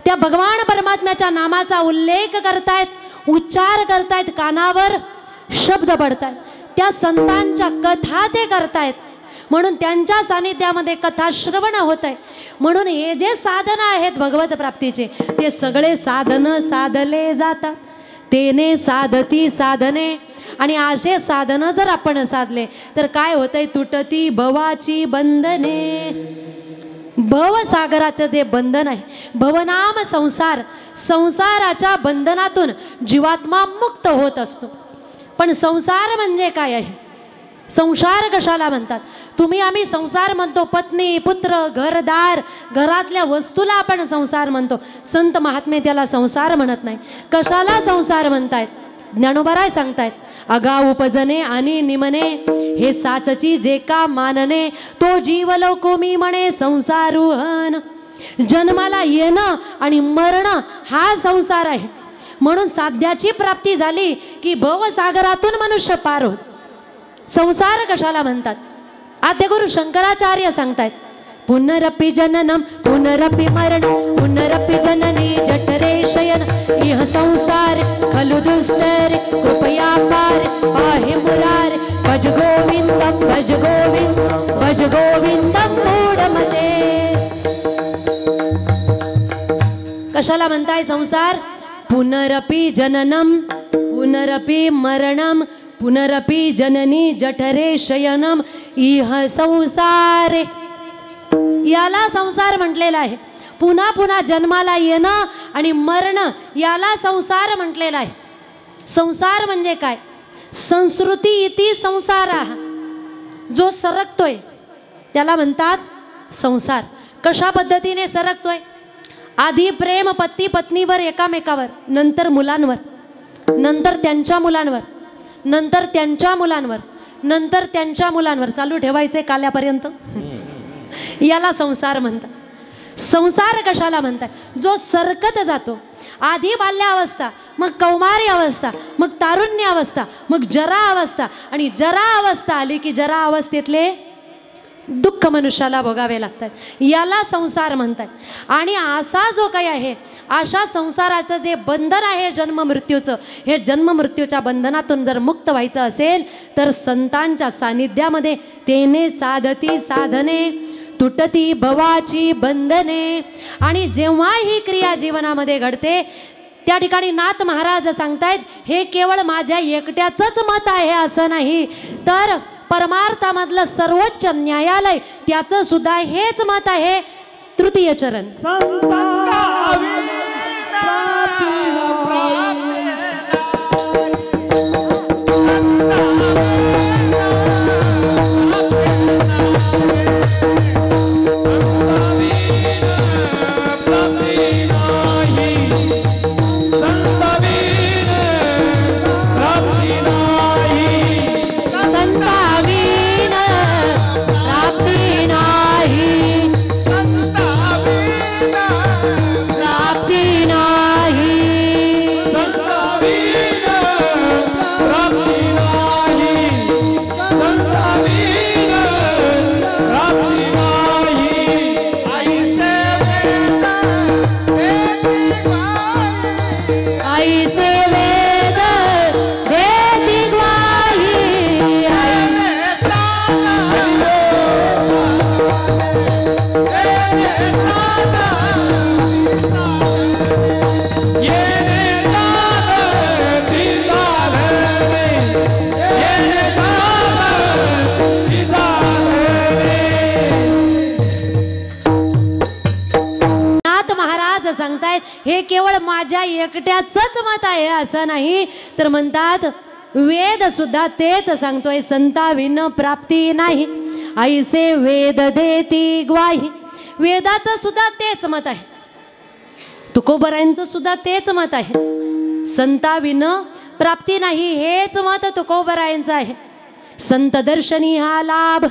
त्या भगवान परमात्म्याच्या नामाचा उल्लेख करतायत, उच्चार करतायत, कानावर शब्द पडतायत. त्या संतांच्या कथा ते करतायत, म्हणून त्यांच्या सानिध्यामध्ये कथा श्रवण होत आहे. म्हणून हे जे साधन आहेत भगवत प्राप्तीचे ते सगळे साधन साधले जातात. तेने साधती साधने. आणि असे साधन जर आपण साधले तर काय होतंय? तुटती भवाची बंधने. भवसागराचं जे बंधन आहे, भवनाम संसार, संसाराच्या बंधनातून जीवात्मा मुक्त होत असतो. पण संसार म्हणजे काय आहे? संसार कशाला म्हणतात? तुम्ही आम्ही संसार म्हणतो, पत्नी पुत्र घरदार घरातल्या वस्तूला आपण संसार म्हणतो. संत महात्मे त्याला संसार म्हणत नाही. कशाला संसार म्हणतायत? ज्ञानोबाराय सांगतायत, अगा उपजने आणि निमने हे साचची जे का मानने, तो जीव लोको मी म्हणे संसारुहन. जन्माला येणं आणि मरणं हा संसार आहे. म्हणून साध्याची प्राप्ती झाली की भवसागरातून मनुष्य पार होत. संसार कशाला म्हणतात? आद्यगुरु शंकराचार्य सांगतायत, पुनरपि जननम पुनरपि मरणम पुनरपि जननी जठरे शयन इह संसार खलु दुस्तर कृपया पार पाहे मुरार भज गोविंदम भज गोविंद भज गोविंदम मूढमते. कशाला म्हणताय संसार? पुनरपि जननम पुनरपि मरणम पुनरपि जननी जठरे शयनम इह संसारे. याला संसार म्हटलेला आहे. पुन्हा पुन्हा जन्माला येणं आणि मरणं याला संसार म्हटलेला आहे. संसार म्हणजे काय? संस्कृती इति संसारा. जो सरकतोय त्याला म्हणतात संसार. कशा पद्धतीने सरकतोय? आधी प्रेम पती पत्नीवर एकामेकावर, नंतर मुलांवर, नंतर त्यांच्या मुलांवर, नंतर त्यांच्या मुलांवर, नंतर त्यांच्या मुलांवर चालू ठेवायचे काल्यापर्यंत. याला संसार म्हणतात. संसार कशाला म्हणतात? जो सरकत जातो. आधी बाल्यावस्था, मग कौमारी अवस्था, मग तारुण्य अवस्था, मग जरा अवस्था, आणि जरा अवस्था आली की जरा अवस्थेतले दुःख मनुष्याला भोगावे लागतात. याला संसार म्हणतात. आणि असा जो काही आहे, अशा संसाराचं जे बंधन आहे जन्म मृत्यूचं, हे जन्म मृत्यूच्या बंधनातून जर मुक्त व्हायचं असेल तर संतांच्या सानिध्यामध्ये तेने साधती साधने तुटती भवाची बंधने. आणि जेव्हा ही क्रिया जीवनामध्ये घडते त्या ठिकाणी नाथ महाराज सांगतायत, हे केवळ माझ्या एकट्याचंच मत आहे असं नाही, तर परमार्थामधलं सर्वोच्च न्यायालय त्याचं सुद्धा हेच मत आहे. तृतीय चरण प्राप्ती वेदाचंच मत आहे असं नाही, तर म्हणतात वेद सुद्धा तेच सांगतोय, संताविन प्राप्ती नाही ऐसे वेद देती ग्वाही. वेदाचं सुद्धा तेच मत आहे, तुकोबरायांचं सुद्धा तेच मत आहे, संताविन प्राप्ती नाही हेच मत तुकोबरायांचं आहे. संत दर्शनी हा लाभ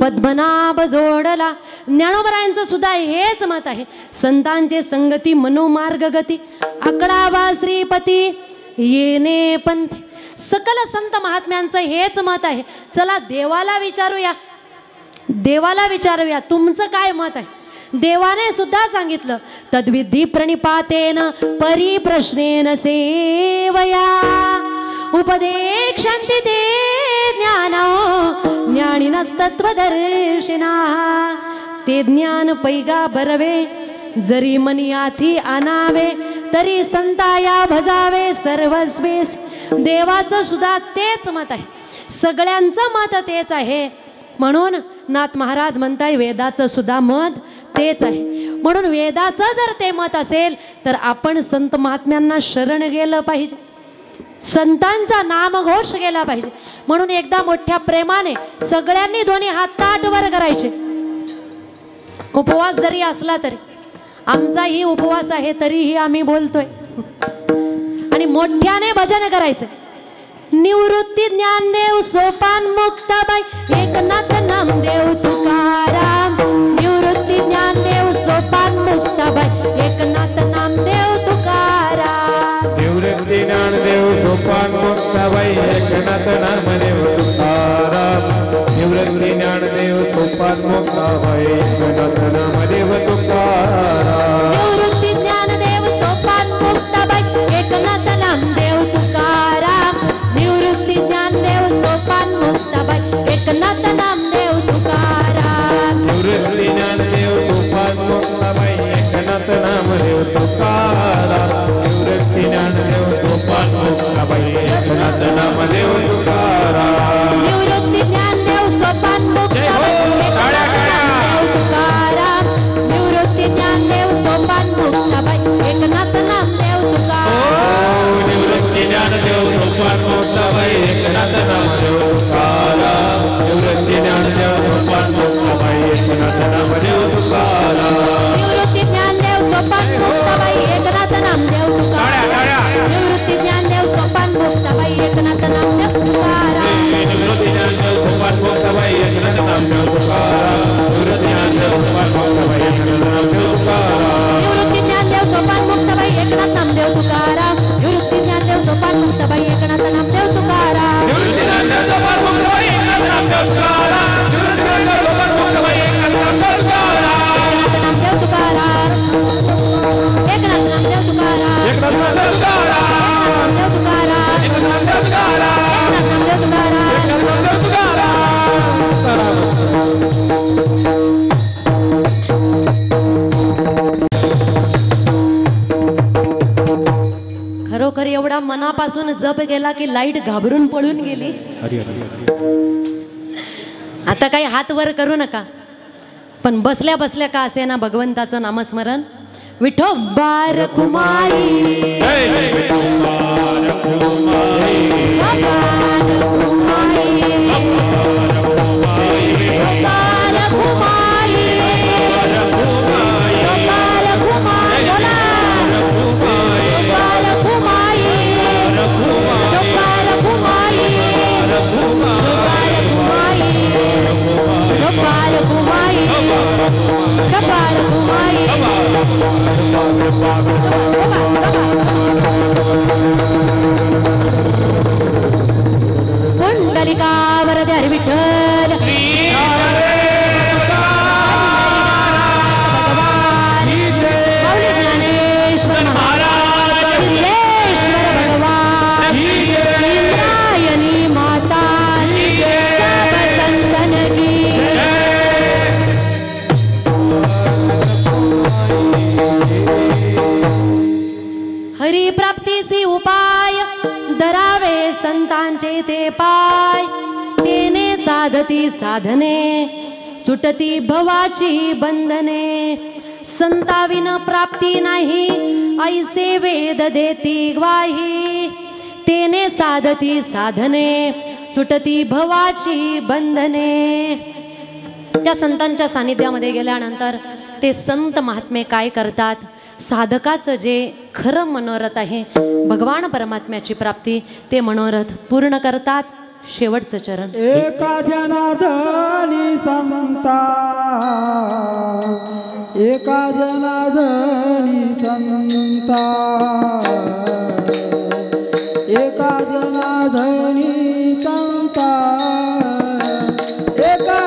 पद्मनाभ जोडला, ज्ञानोबरायांचं सुद्धा हेच मत आहे. संतांचे संगती मनोमार्ग गती आकडावा श्रीपती येणे पंथी. सकल संत महात्म्यांचं हेच मत आहे. चला देवाला विचारूया, देवाला विचारूया तुमचं काय मत आहे. देवाने सुद्धा सांगितलं, तद्विधी प्रणिपातेन परिप्रश्नेन सेवया उपदेक्षन्ति ते ज्ञानो ज्ञानिनस्तत्वदर्शिना. ते ज्ञान पैगा बरवे जरी मनियाथी आणावे तरी संताया भजावे सर्वस्वे. देवाचं सुद्धा तेच मत आहे, सगळ्यांचं मत तेच आहे. म्हणून नाथ महाराज म्हणताय वेदाचं सुद्धा मत तेच आहे. म्हणून वेदाचं जर ते मत असेल तर आपण संत महात्म्यांना शरण गेलं पाहिजे, संतांचा नामघोष गेला पाहिजे. म्हणून एकदा मोठ्या प्रेमाने सगळ्यांनी दोन्ही हात ताट वर करायचे. उपवास जरी असला तरी, आमचाही उपवास आहे तरीही आम्ही बोलतोय, आणि मोठ्याने भजन करायचं. निवृत्ती ज्ञानदेव सोपान मुक्ताबाई एकनाथ नामदेव तुकाराम. निवृत्ती ज्ञानदेव सोपान मुक्ताबाई एकनाथ नामदेव तुकाराम. निवृत्ती ज्ञानदेव सोपान मुक्ताबाई एकनाथ नामदेव तुकाराम. निवृत्ती ज्ञानदेव सोपान मुक्ताबाई एकनाथ नामदेव तुकाराम. निवृत्ती ज्ञानदेव सोपान मुक्ताबाई एकनाथ नामदेव तुकाराम. निवृत्ती ज्ञानदेव सोपान मुक्ताबाई एकनाथ नामदेव तुकाराम. निवृत्ती ज्ञानदेव सोपान मुक्ताबाई एकनाथ नामदेव तुकाराम. निवृत्ती ज्ञानदेव सोपान मुक्ताबाई एकनाथ नामदेव तुकाराम. निवृत्ती ज्ञानदेव सोपान मुक्ताबाई एकनाथ नामदेव तुकाराम. निवृत्ती ज्ञानदेव सोपान मुक्ताबाई एकनाथ नामदेव तुकाराम. निवृत्ती ज्ञानदेव सोपान मुक्ताबाई एकनाथ नामदेव तुकाराम. निवृत्ती ज्ञानदेव सोपान मुक्ताबाई एकनाथ नामदेव तुकाराम. निवृत्ती ज्ञानदेव सोपान मुक्ताबाई एकनाथ नामदेव तुकाराम. निवृत्ती ज्ञानदेव सोपान मुक्ताबाई एकनाथ नामदेव तुकाराम. निवृत्ती ज्ञानदेव सोपान मुक्ताबाई एकनाथ नामदेव तुकाराम. निवृत्ती ज्ञानदेव सोपान मुक्ताबाई एकनाथ नामदेव तुकाराम. निवृत्ती ज्ञानदेव सोपान मुक्ताबाई एकनाथ नामदेव तुकाराम. निवृत्ती ज्ञानदेव सोपान मुक्ताबाई एकनाथ नामदेव तुकाराम. निवृत्ती ज्ञानदेव सोपान मुक्ताबाई एकनाथ नामदेव तुकाराम. निवृत्ती ज्ञानदेव सोपान मुक्ताबाई एकनाथ नामदेव तुकाराम. एकनाथ नामदेव तुकाराम. एकनाथ नामदेव तुकाराम. एकनाथ नामदेव तुकाराम. नामदेव तुकाराम. एकनाथ नामदेव तुकाराम. एकनाथ नामदेव तुकाराम. एकनाथ नामदेव तुकाराम. खरोखर एवढा मनापासून जप केला की लाईट घाबरून पळून गेली. आता काही हात वर करू नका, पण बसल्या बसल्या का असे ना भगवंताचं नामस्मरण. विठोबार खुमाई पुंडलिकावरदे हरी विठ्ठल भगवान माऊली ज्ञानेश्वर महाराज सिद्धेश्वर भगवान इंद्रायणी माता सब संतन की हरी प्राप्तीसी उपाय धरावे संतांचे ते पाय. तेने साधती साधने तुटती भवाची बंधने. संताविन प्राप्ती नाही ऐसे वेद देती ग्वाही तेने साधती साधने तुटती भवाची बंधने. त्या संतांच्या सानिध्यामध्ये गेल्यानंतर ते संत महात्मे काय करतात, साधकाचं जे खरं मनोरथ आहे भगवान परमात्म्याची प्राप्ती ते मनोरथ पूर्ण करतात. शेवटचं चरण. एका जनार्दनी संता एका जनार्दनी संता एका जनार्दनी संता एका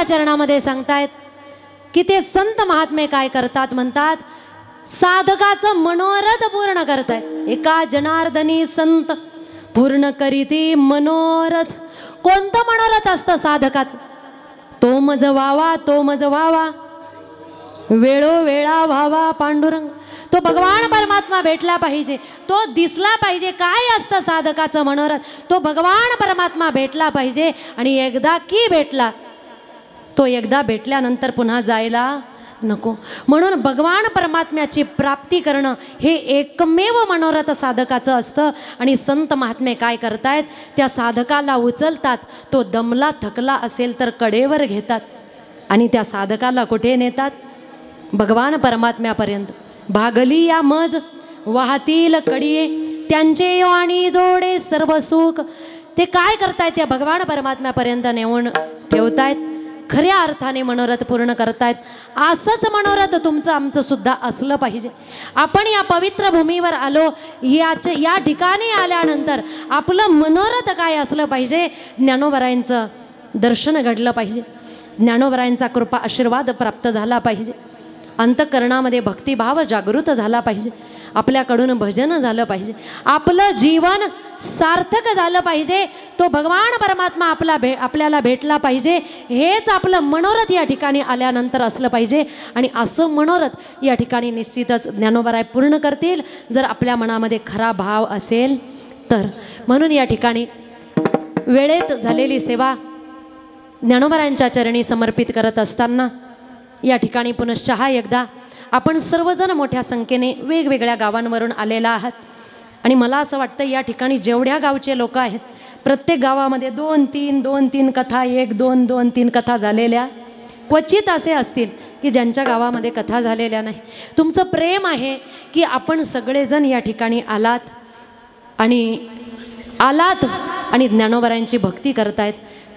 चरणामध्ये सांगतायत की ते संत महात्मे काय करतात, म्हणतात साधकाचं मनोरथ पूर्ण करतायत. एका जनार्दनी संत पूर्ण करीती मनोरथ. कोणतं मनोरथ असतं साधकाचं? तो मज व्हावा, तो मज व्हावा, वेळोवेळा व्हावा पांडुरंग. तो भगवान परमात्मा भेटला पाहिजे, तो दिसला पाहिजे. काय असतं साधकाचं मनोरथ? तो भगवान परमात्मा भेटला पाहिजे. आणि एकदा की भेटला, तो एकदा भेटल्यानंतर पुन्हा जायला नको. म्हणून भगवान परमात्म्याची प्राप्ती करणं हे एकमेव मनोरथ साधकाचं असतं. आणि संत महात्मे काय करतायत, त्या साधकाला उचलतात. तो दमला थकला असेल तर कडेवर घेतात आणि त्या साधकाला कुठे नेतात? भगवान परमात्म्यापर्यंत. भागली या मज वाहतील कडिये, त्यांचे आणि जोडे सर्व सुख. ते काय करतायत? त्या भगवान परमात्म्यापर्यंत नेऊन ठेवतायत. खऱ्या अर्थाने मनोरथ पूर्ण करतायत. असंच मनोरथ तुमचं आमचं सुद्धा असलं पाहिजे. आपण या पवित्र भूमीवर आलो, या ठिकाणी आल्यानंतर आपलं मनोरथ काय असलं पाहिजे? ज्ञानोबरायांचं दर्शन घडलं पाहिजे, ज्ञानोबरायांचा कृपा आशीर्वाद प्राप्त झाला पाहिजे. अंतःकरणामध्ये भक्तिभाव जागृत झाला पाहिजे, आपल्याकडून भजन झालं पाहिजे, आपलं जीवन सार्थक झालं पाहिजे, तो भगवान परमात्मा आपल्याला भेटला पाहिजे, हेच आपलं मनोरथ या ठिकाणी आल्यानंतर असलं पाहिजे. आणि असं मनोरथ या ठिकाणी निश्चितच ज्ञानोबाराय पूर्ण करतील जर आपल्या मनामध्ये खरा भाव असेल तर. म्हणून या ठिकाणी वेळेत झालेली सेवा ज्ञानोबारायांच्या चरणी समर्पित करत असताना या ठिकाणी पुनश्च एकदा आपण सर्वजण मोठ्या संख्येने वेगवेगळ्या गावांवरून आलेला आहात. आणि मला असं वाटतं या ठिकाणी जेवढ्या गावचे लोक आहेत प्रत्येक गावामध्ये 2-3 कथा, 1-2 कथा झालेल्या क्वचित असे असतील की ज्यांच्या गावामध्ये कथा झालेल्या नाही. तुमचं प्रेम आहे की आपण सगळेजण या ठिकाणी आलात आणि ज्ञानोबारायांची भक्ती करतायत.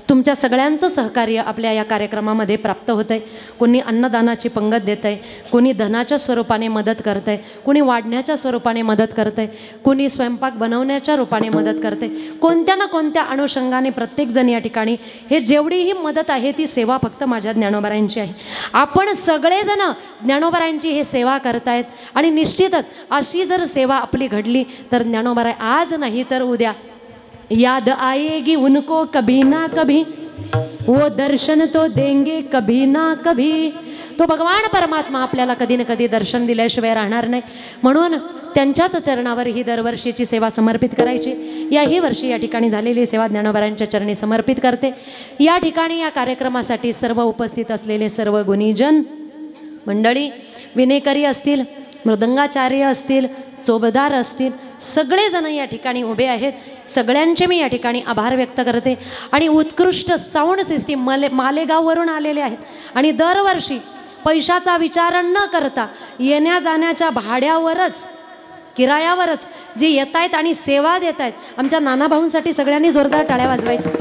तुमच्या सगळ्यांचं सहकार्य आपल्या या कार्यक्रमामध्ये प्राप्त होतं आहे. कोणी अन्नदानाची पंगत देतं आहे, कोणी धनाच्या स्वरूपाने मदत करतं आहे, कोणी वाढण्याच्या स्वरूपाने मदत करतं आहे, कोणी स्वयंपाक बनवण्याच्या रूपाने मदत करते. कोणत्या ना कोणत्या अनुषंगाने प्रत्येकजण या ठिकाणी हे जेवढीही मदत आहे ती सेवा फक्त माझ्या ज्ञानोबारायांची आहे. आपण सगळेजण ज्ञानोबारायांची हे सेवा करतायत आणि निश्चितच अशी जर सेवा आपली घडली तर ज्ञानोबाराय आज नाही तर उद्या याद आएगी उनको कभी ना कभी, वो दर्शन तो देंगे कभी ना कभी. तो भगवान परमात्मा आपल्याला कधी ना कधी दर्शन दिल्याशिवाय राहणार नाही. म्हणून त्यांच्याच चरणावर ही दरवर्षीची सेवा समर्पित करायची. याही वर्षी या ठिकाणी झालेली सेवा ज्ञानोबारायांच्या चरणी समर्पित करते. या ठिकाणी या कार्यक्रमासाठी सर्व उपस्थित असलेले सर्व गुणीजन मंडळी, विनेकरी असतील, मृदंगाचार्य असतील, चोबदार असतील, सगळेजण या ठिकाणी उभे आहेत. सगळ्यांचे मी या ठिकाणी आभार व्यक्त करते. आणि उत्कृष्ट साऊंड सिस्टीम मालेगाववरून आलेले आहेत आणि दरवर्षी पैशाचा विचार न करता येण्या जाण्याच्या भाड्यावरच, किरायावरच जे येत आहेत आणि सेवा देत आहेत, आमच्या नानाभाऊंसाठी सगळ्यांनी जोरदार टाळ्या वाजवायच्या.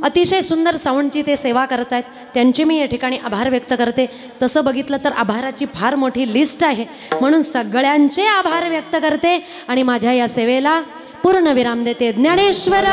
अतिशय सुंदर साऊंडची ते सेवा करत आहेत, त्यांचे मी या ठिकाणी आभार व्यक्त करते. तसं बघितलं तर आभाराची फार मोठी लिस्ट आहे, म्हणून सगळ्यांचे आभार व्यक्त करते आणि माझ्या या सेवेला पूर्ण विराम देते. ज्ञानेश्वर